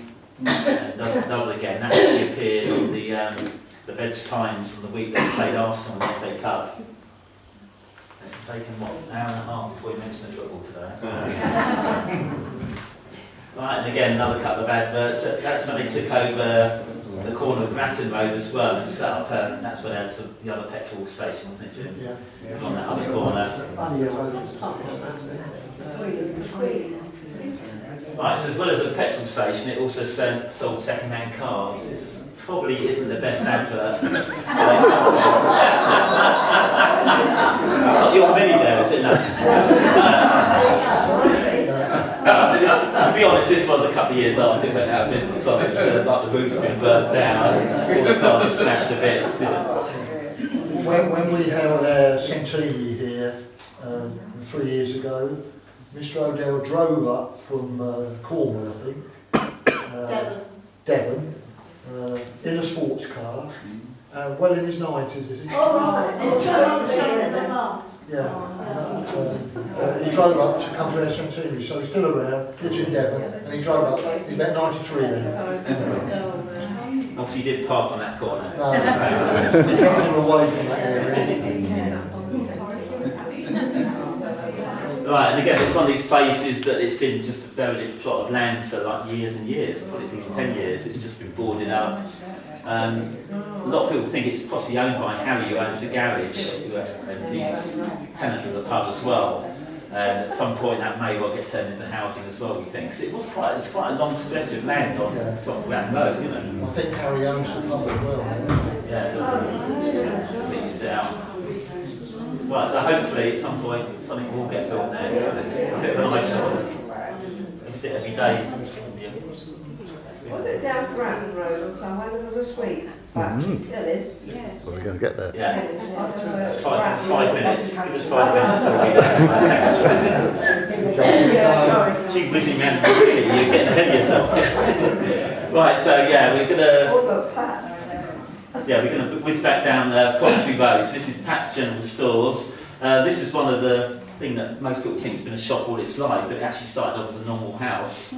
and doesn't double again. That actually appeared on the Beds Times on the week that they played Arsenal in the FA Cup. It's taken, what, an hour and a half before we mentioned the football today. Right, and again, another couple of adverts. That's when they took over the corner of Grattan Road as well and set up, that's when there was the other petrol station, wasn't it, Jim? Yeah. It was on that other corner. Right, so as well as at the petrol station, it also sold second-hand cars. This probably isn't the best advert. It's not your mini there, is it? No. To be honest, this was a couple of years after it went out of business. So it's like the roof's been burnt down, all the cars are smashed to bits. When we held our centenary here 3 years ago, Mr. Odell drove up from Cornwall, I think, Devon, in a sports car, Well in his 90s, is he? Yeah. He drove up to come to SMT, so he's still around, lives in Devon, and he drove up, he's about 93 then. Obviously, you did park on that corner. He comes from away from that area. Right, and again, it's one of these places that it's been just a derelict plot of land for like years and years, probably at least 10 years. It's just been boarded up. A lot of people think it's possibly owned by Harry, who owns the garage, and he's tenant of the pub as well. And at some point, that may well get turned into housing as well, we think. Because it's quite a long stretch of land on top of Grand Road, you know. I think Harry owns the pub as well. Yeah, it does. Just leases it out. Right, so hopefully at some point something will get built there. So it's a bit of an eyesore. You see it every day. Was it down Grattan Road or somewhere there was a sweet factory? Still is. Yes. Well, we're going to get there. Yeah. I don't know. 5 minutes. Give us 5 minutes till we Yeah, sorry. She's whizzing man, really, you're getting ahead of yourself. Right, so yeah, we're gonna whiz back down Coventry Road. So this is Pat's General Stores. This is one of the thing that most people think has been a shop all its life, but it actually started off as a normal house.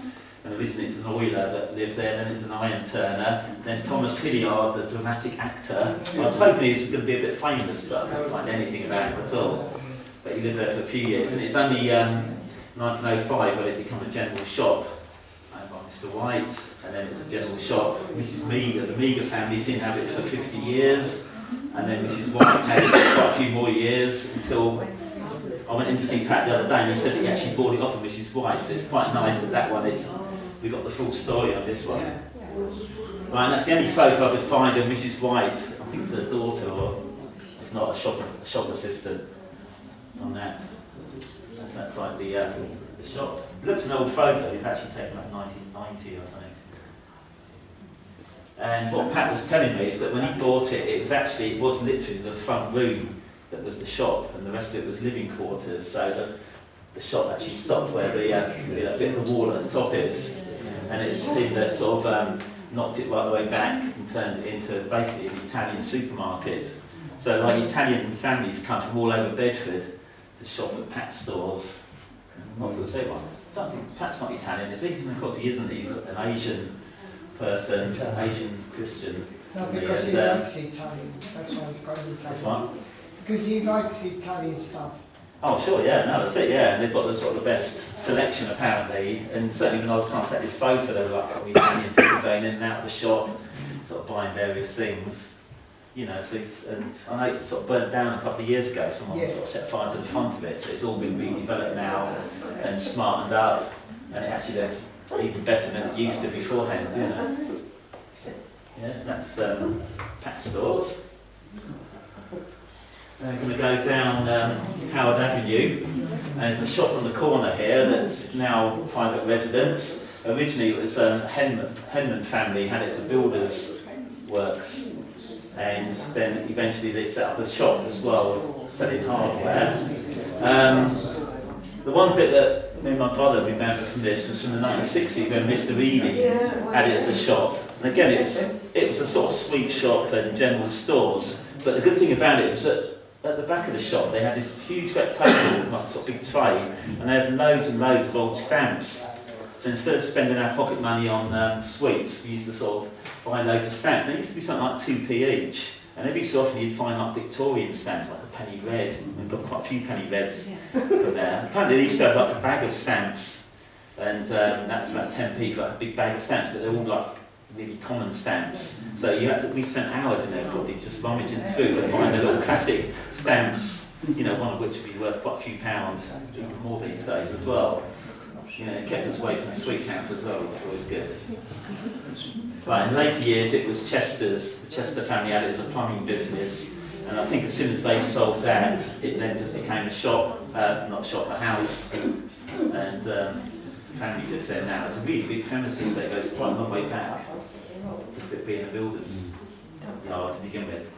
And originally it's an oiler that lived there, then it's an iron turner, then Thomas Hilliard, the dramatic actor. I was hoping he was going to be a bit famous, but I couldn't find anything about him at all. But he lived there for a few years, and it's only 1905 when it became a general shop owned by Mr. White, and then it's a general shop. Mrs. Meager, the Meager family's in it for 50 years, and then Mrs. White had it for quite a few more years until I went in to see Pat the other day, and he said that he actually bought it off of Mrs. White, so it's quite nice that one is. We got the full story on this one. Right, and that's the only photo I could find of Mrs. White. I think it's her daughter, or if not, a shop assistant on that. That's like the shop. It looks an old photo. It's actually taken like 1990 or something. And what Pat was telling me is that when he bought it, it was literally the front room that was the shop, and the rest of it was living quarters. So the shop actually stopped where the see that bit of the wall at the top is. And it's him that sort of knocked it right the way back and turned it into basically an Italian supermarket. So like Italian families come from all over Bedford to shop at Pat's stores. What people say, well, I don't think Pat's not Italian, is he? And of course he isn't, he's an Asian person, Asian Christian. No, because he likes Italian, that's why he's got Italian. This one? Because he likes Italian stuff. Oh sure, yeah, no, that's it, yeah. And they've got the sort of the best selection apparently. And certainly when I was trying to take this photo, there were like some Italian people going in and out of the shop, sort of buying various things. You know, so and I know it sort of burnt down a couple of years ago. Someone sort of set fire to the front of it, so it's all been redeveloped now and smartened up, and it actually looks even better than it used to beforehand. You know. Yes, that's Pat's stores. We're going to go down Howard Avenue, and there's a shop on the corner here that's now private residence. Originally it was Henman family had it as a builder's works, and then eventually they set up a shop as well, selling hardware. The one bit that me and my brother remember from this was from the 1960s when Mr. Reedy had it as a shop. And again, it was a sort of sweet shop and general stores, but the good thing about it was that at the back of the shop they had this huge great table, like sort of big tray, and they had loads and loads of old stamps. So instead of spending our pocket money on sweets, we used to sort of buy loads of stamps. They used to be something like 2p each, and every so often you'd find like Victorian stamps, like a penny red. We've got quite a few penny reds from there. Apparently they used to have like a bag of stamps, and that was about 10p for like a big bag of stamps, but they're all like really common stamps. So we spent hours in there probably just rummaging through to find the little classic stamps, you know, one of which would be worth quite a few pounds, even more these days as well. You know, it kept us away from the sweet counter as well, which was always good. Right, in later years it was Chester's. The Chester family had it as a plumbing business, and I think as soon as they sold that, it then just became a shop, not a shop, a house, and the family lives there now. It's a really big premises that goes quite a long way back, just it being a builder's yard to begin with.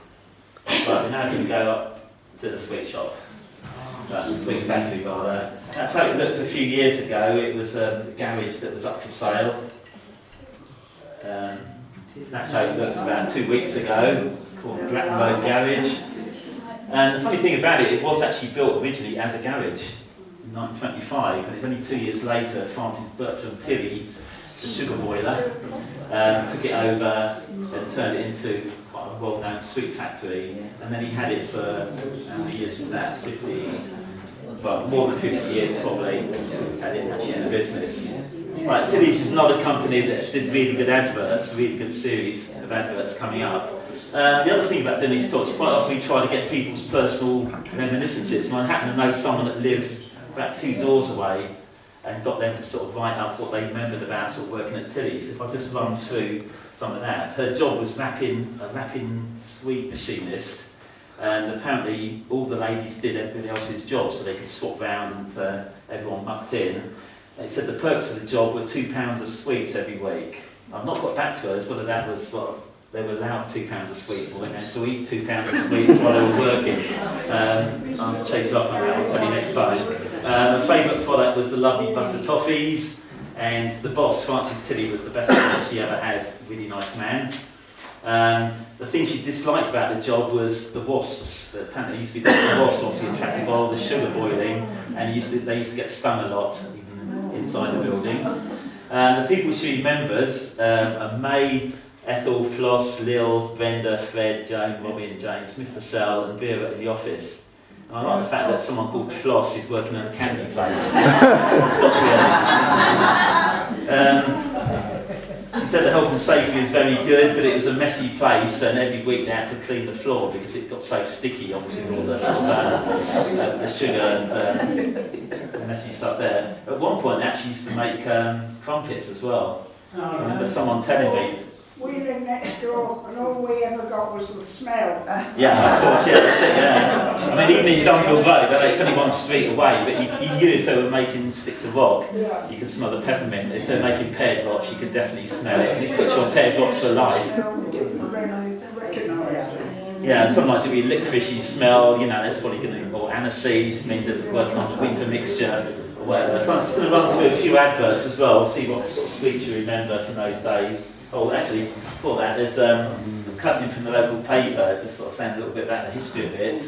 Right, we're now going to go up to the sweet shop. The sweet factory rather. That's how it looked a few years ago. It was a garage that was up for sale. That's how it looked about 2 weeks ago. Of called Grattan Road Garage. And the funny thing about it, it was actually built originally as a garage in 1925, and it's only 2 years later Francis Bertram Tilley, the sugar boiler, took it over and turned it into quite a well-known sweet factory, and then he had it for, how many years is that, 50, well, more than 50 years probably, had it actually in the business. Right, Tilley's is another company that did really good adverts, a really good series of adverts coming up. The other thing about doing these talks, quite often we try to get people's personal reminiscences, and I happen to know someone that lived about 2 doors away and got them to sort of write up what they remembered about sort of working at Tilley's. If I just run through some of that. Her job was a wrapping sweet machinist, and apparently all the ladies did everybody else's job so they could swap round and everyone mucked in. They said the perks of the job were £2 of sweets every week. I've not got back to her as whether that was sort of, they were allowed £2 of sweets or they managed to eat £2 of sweets while they were working. I'll have to chase her up on that, I'll tell you next time. Her favourite product was the lovely butter toffees, and the boss, Francis Tilley, was the best boss she ever had, a really nice man. The thing she disliked about the job was the wasps. Apparently, it used to be the wasps, obviously attracted by all the sugar boiling, and they used to get stung a lot, even inside the building. The people she remembers are May, Ethel, Floss, Lil, Brenda, Fred, Joan, Robin, James, Mr. Sell, and Vera in the office. And I like the fact that someone called Floss is working in a candy place. It's got to be she said the health and safety was very good, but it was a messy place, and every week they had to clean the floor because it got so sticky, obviously, with all the, sort of, the sugar and messy stuff there. At one point, they actually used to make crumpets as well. So I remember someone telling me. We lived next door, and all we ever got was the smell. Yeah, of course, yeah, that's it, yeah. I mean, even in Dunville Road, it's only one street away, but you knew if they were making sticks of rock, you could smell the peppermint. If they're making pear drops, you could definitely smell it, and it puts you on pear drops for life. Yeah, and sometimes it'll be licoricey smell, you know, that's probably going to, or aniseed, means that they're working on the winter mixture, or whatever. So I'm just going to run through a few adverts as well, see what sort of sweets you remember from those days. Oh, actually, before that, there's a cutting from the local paper, just sort of saying a little bit about the history of it.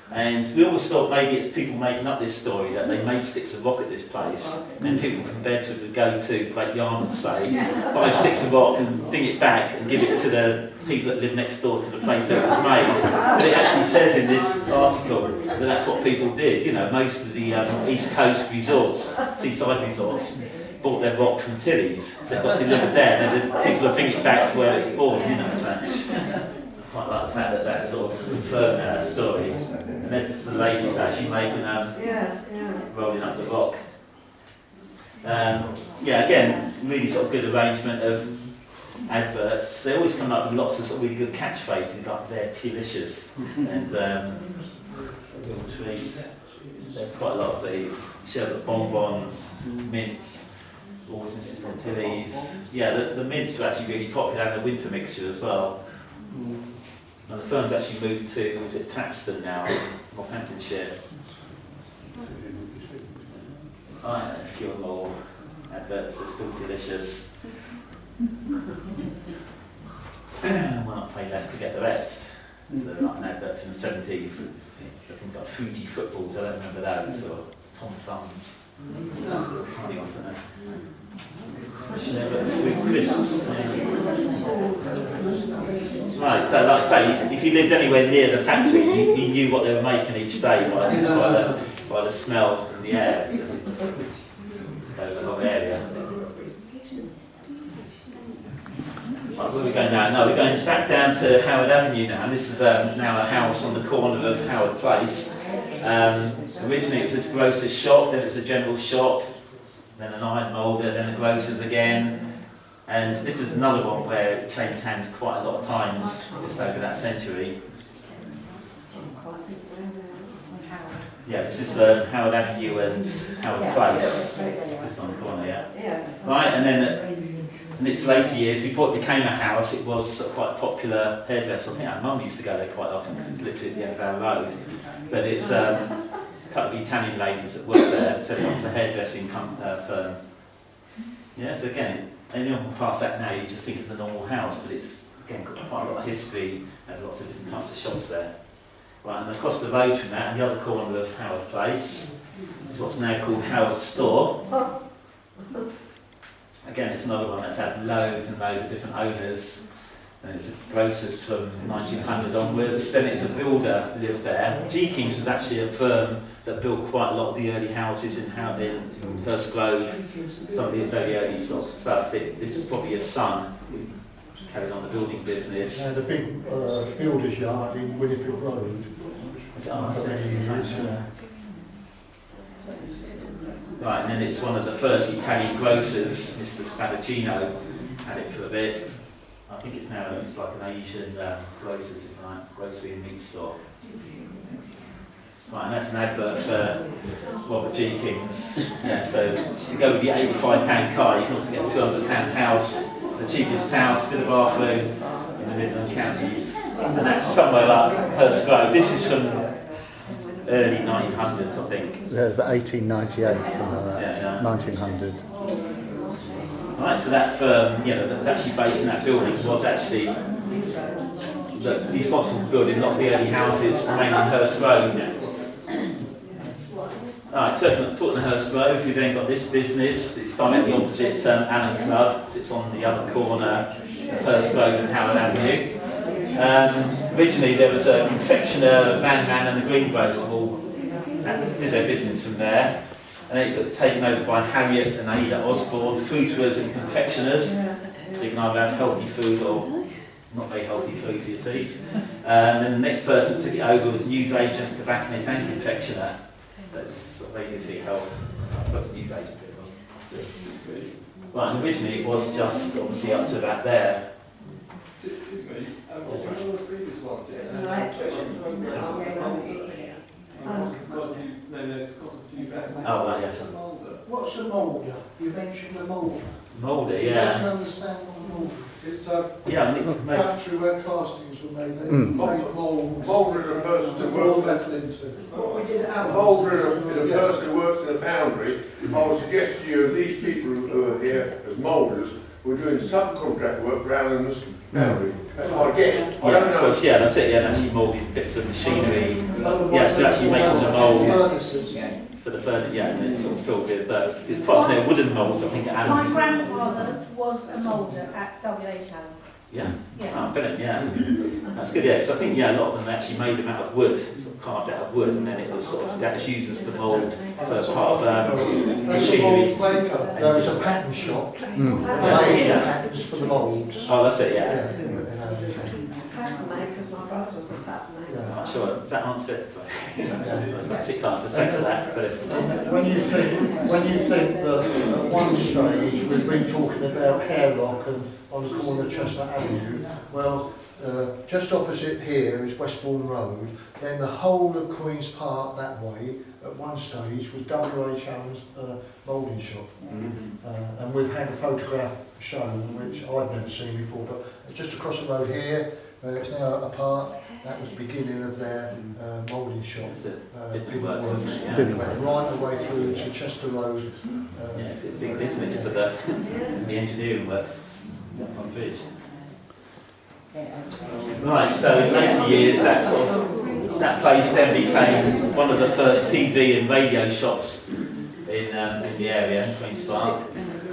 And we always thought maybe it's people making up this story, that they made sticks of rock at this place. And then people from Bedford would go to Great Yarmouth, say, buy sticks of rock and bring it back and give it to the people that live next door to the place where it was made. But it actually says in this article that that's what people did. You know, most of the East Coast resorts, seaside resorts, bought their rock from Tilley's, so it got delivered there, and then people would bring it back to where it was born, you know, so I quite like the fact that that sort of confirmed that story. And that's the ladies actually making rolling up the rock. Yeah, again, really sort of good arrangement of adverts. They always come up with lots of sort of really good catchphrases, like they're delicious, and little treats. There's quite a lot of these. Sherbet bonbons, mints. Always insist on Tilley's. Yeah, the mints are actually really popular, and the winter mixture as well. And the firm's actually moved to, is it Thrapston now, Northamptonshire. Right, a few more adverts, they're still delicious. Why not pay less to get the rest? So like an advert from the 70s, things like Fruity Footballs, I don't remember those, or Tom Thumbs. That's a little funny one, isn't it? Fruit crisps. Right, so like I say, if you lived anywhere near the factory, you knew what they were making each day by the smell in the air, because it just took over the whole area. Right, where are we going now? No, we're going back down to Howard Avenue now. This is now a house on the corner of Howard Place. Originally it was a grocer's shop, then it was a general shop, then an iron moulder, then a grocer's again. And this is another one where it changed hands quite a lot of times, just over that century. Yeah, this is Howard Avenue and Howard Place, just on the corner, yeah. Right, and then in its later years, before it became a house, it was quite a popular hairdresser. I think our mum used to go there quite often because it's literally at the end of our road. But it's a couple of Italian ladies that worked there, so it was a hairdressing firm. Yeah, so again, anyone can pass that now, you just think it's a normal house, but it's again, got quite a lot of history and lots of different types of shops there. Right, and across the road from that, in the other corner of Howard Place, is what's now called Howard Store. Again, it's another one that's had loads and loads of different owners. And it was a grocer's from 1900 onwards. Then it was a builder who lived there. G. King's was actually a firm that built quite a lot of the early houses in Hurst Grove, some of the very early sort of stuff. This is probably his son who carried on the building business. And a big builder's yard in Winifred Road. For many years, yeah. Right, and then it's one of the first Italian grocers, Mr. Spadagino, had it for a bit. I think it's now it's like an Asian grocers, grocery and meat store. Right, and that's an advert for Robert G. King's. Yeah, so you go with the £85 car, you can also get a £200 house, the cheapest house with a bathroom in the Midland counties, and that's somewhere like Hurst Grove. This is from early 1900s, I think. Yeah, about 1898, something like that. Yeah. 1900. Right, so that firm, that was actually based in that building, was actually responsible for building a lot of the early houses, mainly in Hurst Grove. Right, talking of Hurst Grove, we've then got this business. It's directly opposite Allen Club. So it's on the other corner of Hurst Grove and Howard Avenue. Originally there was a confectioner, Van Man and the Greengrocer all did their business from there. And then it got taken over by Harriet and Ada Osborne, fruiterers and confectioners. So you can either have healthy food or not very healthy food for your teeth. And then the next person that took it over was newsagent, tobacconist and confectioner. That's sort of very good for your health. I suppose newsagent it was. Right, and originally it was just obviously up to about there. Excuse me, Yes, one of the previous ones here. Right. It's got a few back. Oh, right, yes. What's a moulder? You mentioned a moulder. Moulder, I yeah. don't understand what a moulder is. It's a Yeah, I think maybe. factory where castings were made. They Mm. make moulds. Moulder is a person to work with. metal into. What we did at A Allen's. moulder is a person who works in a foundry. I would suggest to you, these people who are here as moulders were doing subcontract work for Allen's foundry. That's my guess. I don't Of know. course, yeah, that's it, yeah, and actually moulding bits of machinery. Yes, they're actually making the mould for the furniture, yeah, and it's sort of filled with, apart from their wooden moulds, I think, at My Allen's. grandfather was a moulder at W.H. Allen. Yeah, Yeah. oh, brilliant, yeah. That's good, yeah, because I think, yeah, a lot of them actually made them out of wood, sort of carved out of wood, and then it was sort of, that was used as the mould for part of machinery. There was a pattern shop, Mm. made patterns for the moulds. Oh, that's it, Yeah, yeah. Pattern maker, my brother was a pattern maker. Yeah. I'm sure, does that answer it? Sorry. Yeah. About 6 answers, thanks for that. But When you think that at one stage we've been talking about hairlock and on the corner of Chestnut Avenue, well, just opposite here is Westbourne Road. Then the whole of Queen's Park that way, at one stage, was W.H. Allen's moulding shop. And we've had a photograph shown, which I'd never seen before, but just across the road here, where it's now a park, that was the beginning of their moulding shop. it's the Big bit works, Works. isn't it? Yeah. Big Went right the way through to Chester Road. Yeah, it's a big business for the engineering works on Bridge. Right, so in later years that place then became one of the first TV and radio shops in the area, in Queen's Park,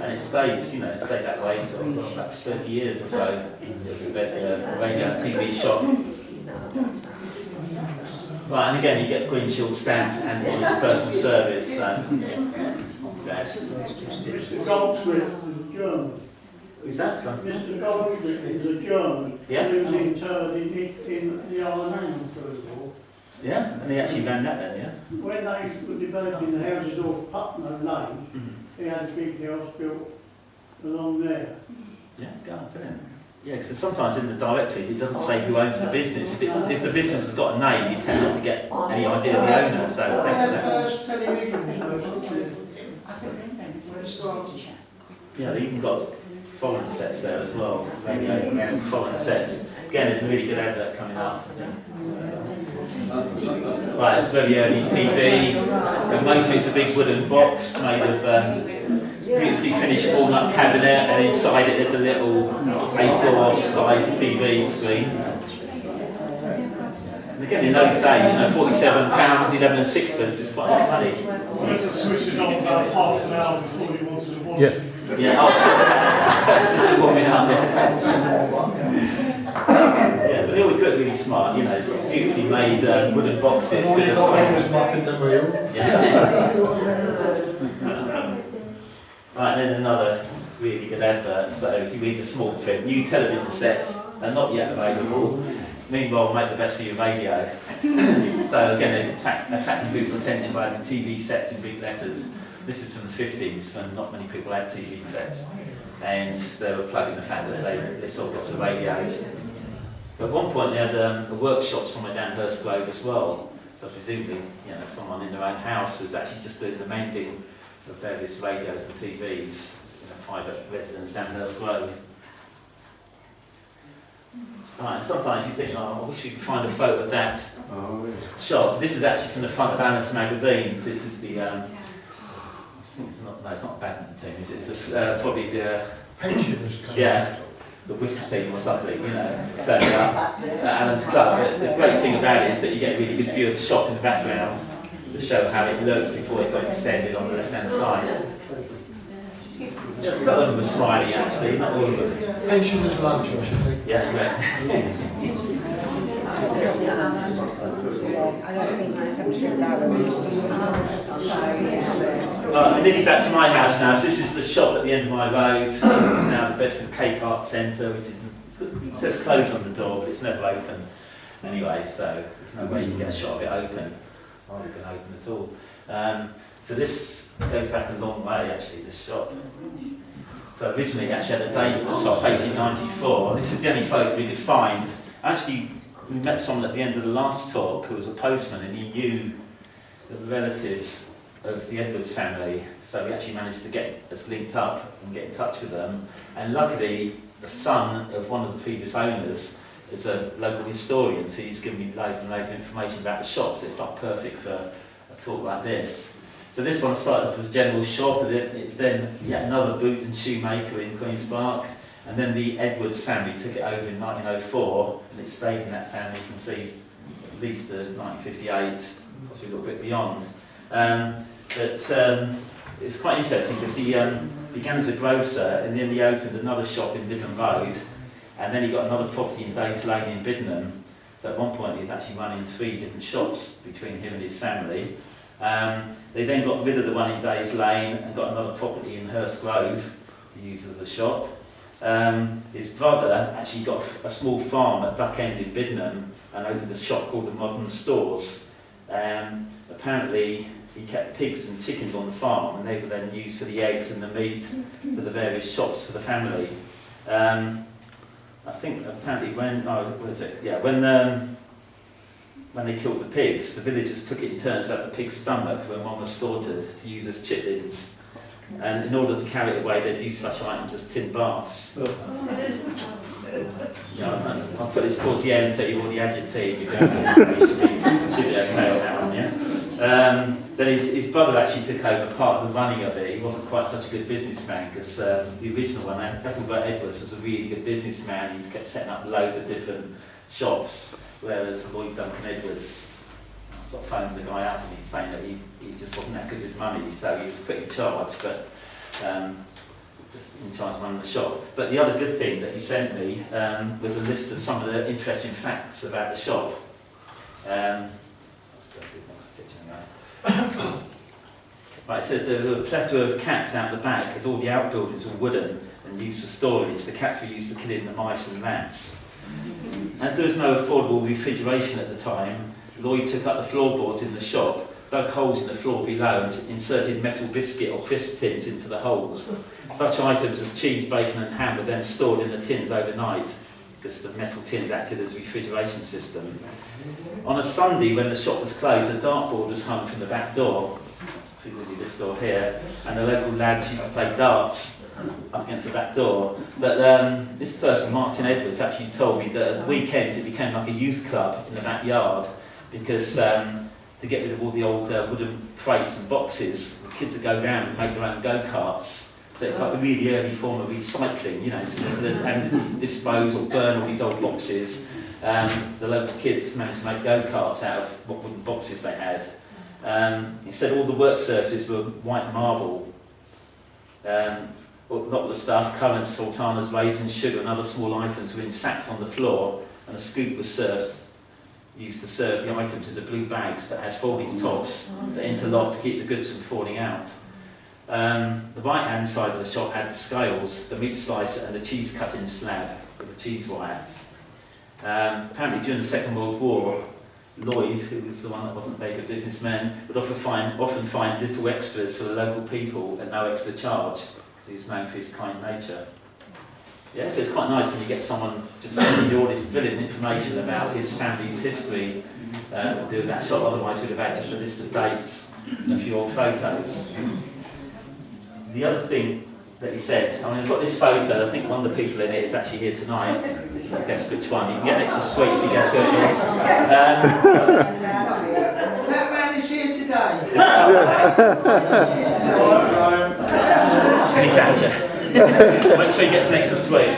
and it stayed that way sort of about 30 years or so. It was a radio and TV shop. Right, and again you get Green Shield stamps and honest personal service. Mr. Goldsmith was a German. Is that so? Mr. Goldsmith was a German. Yeah. He was interred in the Isle of Man first of all. Yeah, and he actually ran that then, yeah? When they were developing the houses off Putnam Lane, he had a big house built along there. Yeah, go on, brilliant. Yeah, because sometimes in the directories it doesn't say who owns the business. If the business has got a name, you tend not to get any idea of the owner, so thanks for that. First television show, Yeah, they even got foreign sets there as well, radio and foreign sets. Again, there's a really good advert coming up, I think. Right, it's very early TV, and most of it's a big wooden box made of beautifully finished walnut cabinet, and inside it there's a little A4 size TV screen. And again, in those days, you know, £47, 11 and sixpence is quite a lot of money. I had to switch it on about half an hour before you wanted to watch it. Yeah, oh, just to warm it up. Yeah, but they always look really smart, you know, it's beautifully made wooden boxes. All you got was muffin the wheel. Yeah. Right, then another really good advert. So if you read the small print, new television sets are not yet available. Meanwhile, make the best of your radio. So again, attracting people's attention by having TV sets in big letters. This is from the 50s, when not many people had TV sets, and they were plugging the fact that they saw lots of radios. But at one point, they had a workshop somewhere down Hurst Grove as well. So presumably, you know, someone in their own house was actually just doing the mending of various radios and TVs, you know, private residents down Hurst Grove. Right, and sometimes you think, oh, I wish we could find a photo of that shop. This is actually from the front of Alice magazines. This is the, I think it's not a badminton team, it's the, probably the, Pensioners. yeah, the whiskey team or something, you know, turning up at Alan's Club. But the great thing about it is that you get a really good view of the shop in the background to show how it looked before it got extended on the left-hand side. Yeah, it's got a lot of them smiling actually, not all of them. Pensioners lunch, I should think. Yeah, yeah. I'm nearly back to my house now. So this is the shop at the end of my road, which is now the Bedford Cape Art Centre, which is, it says closed on the door, but it's never open anyway, so there's no way you can get a shot of it open. It's hardly been open at all. So this goes back a long way actually, this shop. So originally it actually had a date at the top, 1894. This is the only photo we could find. Actually, we met someone at the end of the last talk who was a postman, and he knew the relatives of the Edwards family, so we actually managed to get us linked up and get in touch with them. And luckily, the son of one of the previous owners is a local historian, so he's given me loads and loads of information about the shop, so it's not perfect for a talk like this. So this one started off as a general shop, and it's then yet another boot and shoemaker in Queen's Park, and then the Edwards family took it over in 1904, and it stayed in that family, you can see, at least to 1958, possibly a little bit beyond. But it's quite interesting because he began as a grocer, and then he opened another shop in Biddenham Road, and then he got another property in Days Lane in Biddenham. So at one point he was actually running 3 different shops between him and his family. They then got rid of the one in Days Lane and got another property in Hurst Grove to use as a shop. His brother actually got a small farm at Duck End in Biddenham and opened a shop called the Modern Stores. Apparently he kept pigs and chickens on the farm, and they were then used for the eggs and the meat for the various shops for the family. I think apparently when they killed the pigs, the villagers took it in turns out the pig's stomach when one was slaughtered to use as chitlins. And in order to carry it away, they'd use such items as tin baths. I'll put this towards the end so you've already had your tea, because you should be okay on that one, yeah? Then his brother actually took over part of the running of it. He wasn't quite such a good businessman, because the original one, Ethelbert Edwards, was a really good businessman. He kept setting up loads of different shops, whereas Lloyd Duncan Edwards sort of phoned the guy up and he's saying that he just wasn't that good with money, so he was put in charge, but just in charge of running the shop. But the other good thing that he sent me was a list of some of the interesting facts about the shop. Right, it says there were a plethora of cats out the back, because all the outbuildings were wooden and used for storage. The cats were used for killing the mice and rats. As there was no affordable refrigeration at the time, Lloyd took up the floorboards in the shop, dug holes in the floor below and inserted metal biscuit or crisp tins into the holes. Such items as cheese, bacon and ham were then stored in the tins overnight, because the metal tins acted as a refrigeration system. On a Sunday, when the shop was closed, a dartboard was hung from the back door, physically this door here, and the local lads used to play darts up against the back door. But this person, Martin Edwards, actually told me that at weekends it became like a youth club in the backyard, because to get rid of all the old wooden crates and boxes, the kids would go round and make their own go-karts So it's like a really early form of recycling, you know, so instead of having to dispose or burn all these old boxes, the local kids managed to make go-karts out of what wooden boxes they had. He said all the work surfaces were white marble. A lot of the stuff, currants, sultanas, raisins, sugar and other small items were in sacks on the floor, and a scoop was used to serve the items in the blue bags that had folding tops that interlocked to keep the goods from falling out. The right hand side of the shop had the scales, the meat slicer and the cheese cutting slab with the cheese wire. Apparently during the Second World War, Lloyd, who was the one that wasn't a very good businessman, would often find little extras for the local people at no extra charge, because he was known for his kind nature. Yeah, so it's quite nice when you get someone just sending you all this brilliant information about his family's history to do with that shop. Otherwise we'd have had just a list of dates and a few old photos. The other thing that he said, I mean, I've got this photo, I think one of the people in it is actually here tonight. If you guess which one, you can get an extra sweet if you guess who it is. That man is here today. Can he catch it? Make sure he gets an extra sweet.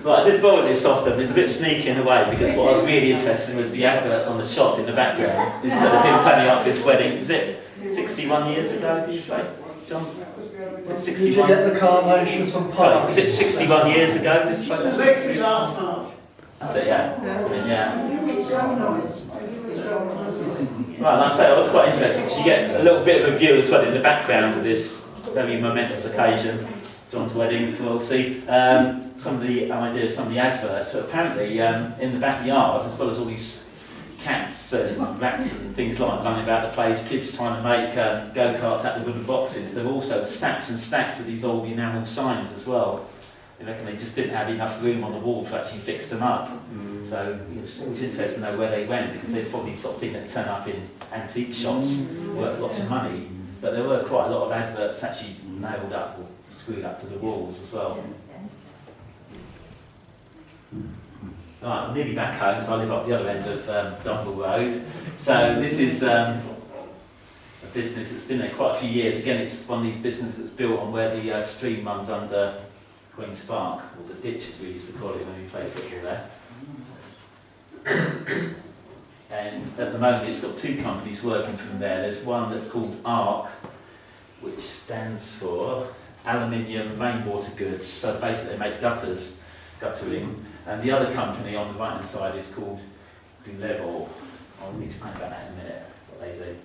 Right, I did borrow this off them. It's a bit sneaky in a way, because what I was really interested in was the adverts on the shop in the background, instead of him turning up for his wedding. Is it 61 years ago, do you say, John? Is it 61? Did you get the carnation from Sorry, Park? is it 61 years ago, this photo? 60 last March. That's it, yeah. I mean, yeah. Right, like I say, I was quite interested, because you get a little bit of a view as well in the background of this very momentous occasion, John's wedding, as well see. Some of the idea of some of the adverts. So apparently, in the backyard, as well as all these cats and rats and things like running about the place, kids trying to make go-karts out of wooden boxes, there were also stacks and stacks of these old enamel signs as well. I reckon they just didn't have enough room on the wall to actually fix them up. So it was always interesting to know where they went, because they'd probably sort of think they'd turn up in antique shops worth lots of money. But there were quite a lot of adverts actually nailed up or screwed up to the walls as well. Right, I'm nearly back home, so I live up the other end of Dunville Road. So this is a business that's been there quite a few years. Again, it's one of these businesses that's built on where the stream runs under Queen's Park, or the ditch as we used to call it when we played football there. And at the moment it's got two companies working from there. There's one that's called ARC, which stands for Aluminium Rainwater Goods. So basically they make guttering. And the other company on the right hand side is called Level. I'll explain about that in a minute, what they do,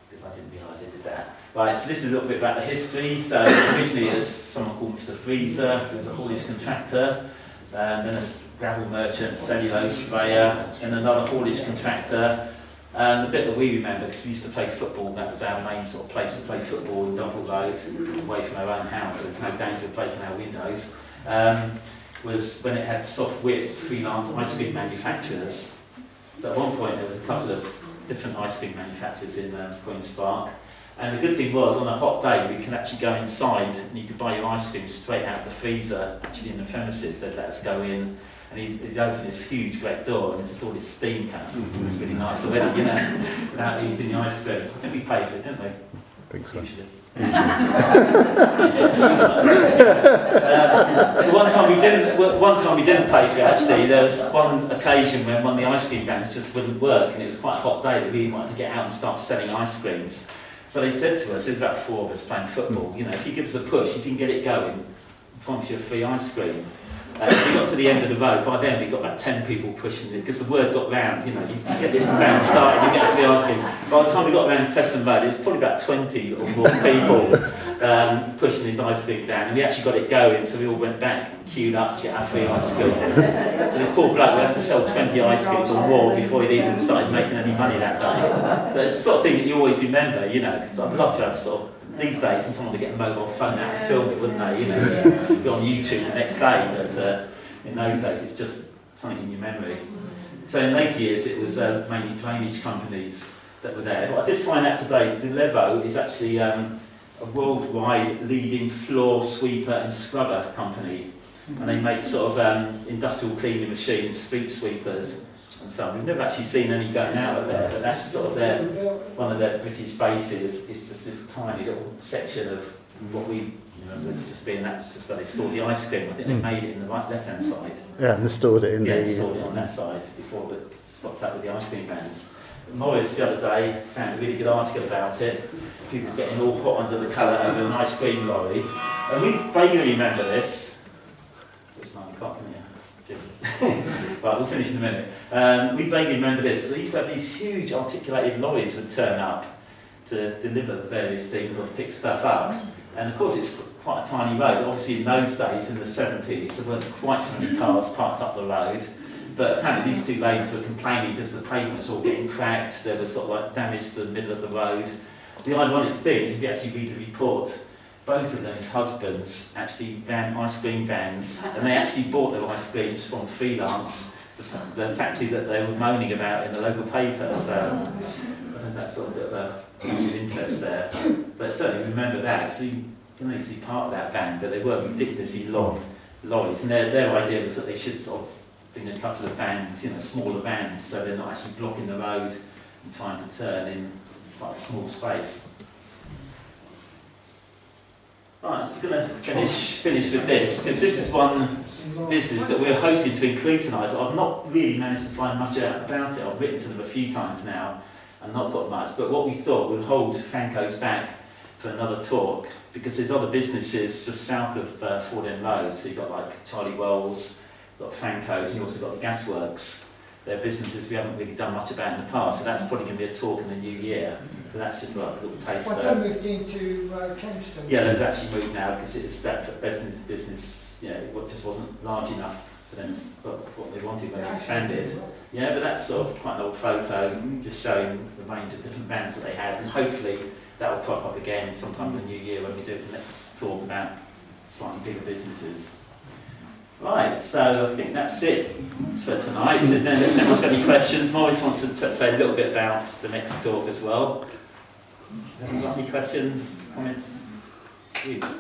because I didn't realise they did that. Right, so this is a little bit about the history. So originally there's someone called Mr. Freezer, who was a haulage contractor, then a gravel merchant, cellulose sprayer, and another haulage contractor. And the bit that we remember, because we used to play football, that was our main sort of place to play football in Dunville Road, away from our own house, so there's no danger of breaking our windows, was when it had soft whip freelance ice cream manufacturers. So at one point there was a couple of different ice cream manufacturers in Queen's Park. And the good thing was, on a hot day, we could actually go inside and you could buy your ice cream straight out of the freezer, actually in the premises. They'd let us go in, and he'd open this huge great door and just all this steam came out. It was really nice already, you know, without eating the ice cream. I think we paid for it, didn't we? I think so. Usually. One time we didn't pay for it actually. There was one occasion when one of the ice cream vans just wouldn't work, and it was quite a hot day that we wanted to get out and start selling ice creams. So they said to us, there's about 4 of us playing football, you know, if you give us a push, if you can get it going, I promise you a free ice cream. We got to the end of the road. By then we got about 10 people pushing it, because the word got round, you know, you just get this van started, you get a free ice cream. By the time we got around Preston Road, it was probably about 20 or more people pushing this ice cream van, and we actually got it going, so we all went back and queued up to get our free ice cream. So this poor bloke would have to sell 20 ice creams or more before he'd even started making any money that day. But it's the sort of thing that you always remember, you know, because I'd love to have sort of, these days, and someone would get a mobile phone out and film it, wouldn't they? You know, be on YouTube the next day. But in those days, it's just something in your memory. So in later years, it was mainly drainage companies that were there. But I did find out today, Delevo is actually a worldwide leading floor sweeper and scrubber company, and they make sort of industrial cleaning machines, street sweepers. And so we've never actually seen any going out of there, but that's sort of one of their British bases. Is just this tiny little section of what we remember as just being that's just where they stored the ice cream. I think they made it in the right left-hand side. Yeah, and they stored it in Yeah, the... stored it on that side before they stopped up with the ice cream vans. Morris the other day found a really good article about it. People getting all hot under the colour over an ice cream lorry. And we vaguely remember this. It's 9 o'clock, isn't it? Right, we'll finish in a minute. We vaguely remember this. So they used to have these huge articulated lorries would turn up to deliver various things or pick stuff up. And of course it's quite a tiny road. Obviously in those days, in the 70s, there weren't quite so many cars parked up the road. But apparently these two ladies were complaining because the pavement was all getting cracked, there was sort of like damage to the middle of the road. The ironic thing is, if you actually read the report, both of those husbands actually ran ice cream vans, and they actually bought their ice creams from Freelance, the factory that they were moaning about in the local paper. So I think that's sort of a bit of a interest there. But certainly remember that, so you can only see part of that van, but they were ridiculously long lorries, and their idea was that they should sort of bring a couple of vans, smaller vans, so they're not actually blocking the road and trying to turn in quite a small space. Right, I'm just going to finish with this, because this is one business that we're hoping to include tonight, but I've not really managed to find much out about it. I've written to them a few times now and not got much, but what we thought would hold Franco's back for another talk, because there's other businesses just south of Ford End Road, so you've got like Charlie Wells, you've got Franco's, and you've also got the Gasworks. They're businesses we haven't really done much about in the past, so that's probably going to be a talk in the new year. So that's just like a little taste. Well, they moved into Kempston. Yeah, they've actually moved now because it's that business, it just wasn't large enough for them to what they wanted when they expanded. Yeah, but that's sort of quite an old photo, just showing the range of different bands that they had, and hopefully that will crop up again sometime in the new year when we do the next talk about slightly bigger businesses. Right, so I think that's it for tonight. And then if anyone's got any questions, Maurice wants to say a little bit about the next talk as well. Has anyone got any questions, comments? You. Right,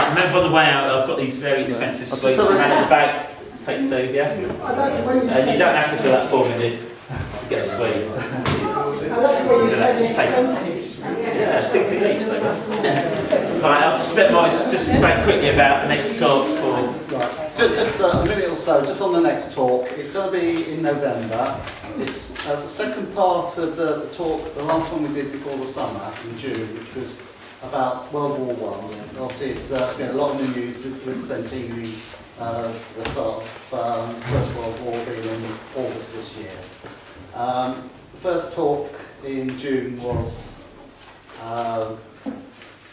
remember on the way out, I've got these very expensive sweets around at the back. Take two, yeah? You don't have to fill that form in. Get a sweet. I like the way you said expensive. Yeah, 2 for each though. Right, I'll just let Maurice just explain quickly about the next talk. Right, just a minute or so, just on the next talk. It's going to be in November. It's the second part of the talk, the last one we did before the summer, in June, which was about World War I. Obviously it's a lot in the news with Centennials, the start of the First World War being in August this year. The first talk in June was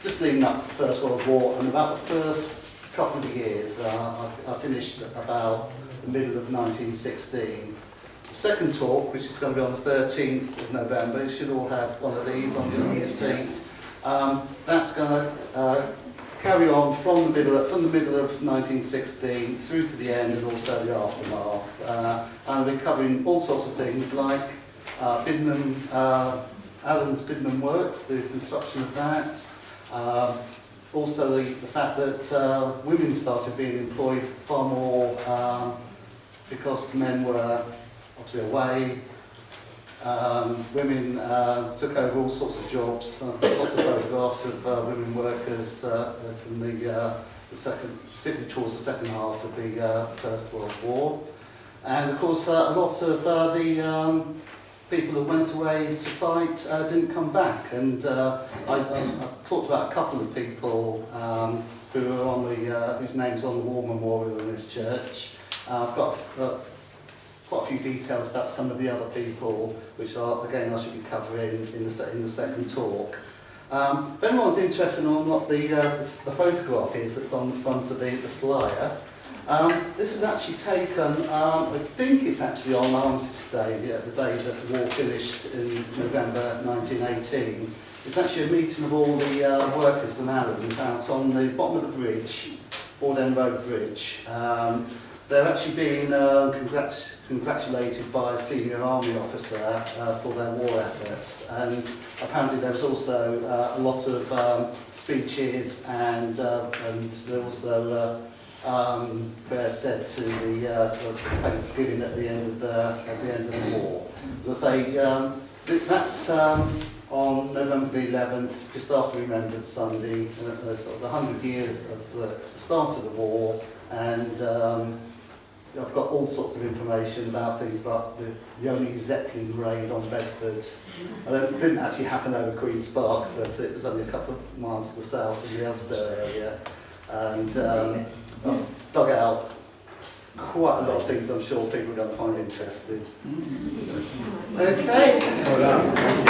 just leading up to the First World War, and about the first couple of years. I finished about the middle of 1916. The second talk, which is going to be on the 13th of November, you should all have one of these on your seat. That's going to carry on from the middle of 1916 through to the end, and also the aftermath. And we're covering all sorts of things like Allen's Bidnam Works, the construction of that. Also the fact that women started being employed far more because the men were obviously away. Women took over all sorts of jobs. Lots of photographs of women workers from the second, particularly towards the second half of the First World War. And of course, a lot of the people who went away to fight didn't come back. And I talked about a couple of people who are on the whose names are on the war memorial in this church. I've got quite a few details about some of the other people, which again I should be covering in the second talk. If anyone's interested in what the photograph is that's on the front of the flyer, this is actually taken, I think it's actually on Armistice Day, the day that the war finished in November 1918. It's actually a meeting of all the workers from Allen's out on the bottom of the bridge, Ford End Road Bridge. They're actually being congratulated by a senior army officer for their war efforts, and apparently there's also a lot of speeches, and they're also prayer said to the Thanksgiving at the end of the war. As I say, that's on November the 11th, just after Remembrance Sunday, sort of 100 years of the start of the war, and I've got all sorts of information about things like the Yoni Zeppelin raid on Bedford. It didn't actually happen over Queen's Park, but it was only a couple of miles to the south in the Elster area. And I've dug out quite a lot of things I'm sure people are going to find interesting. Okay. Well done.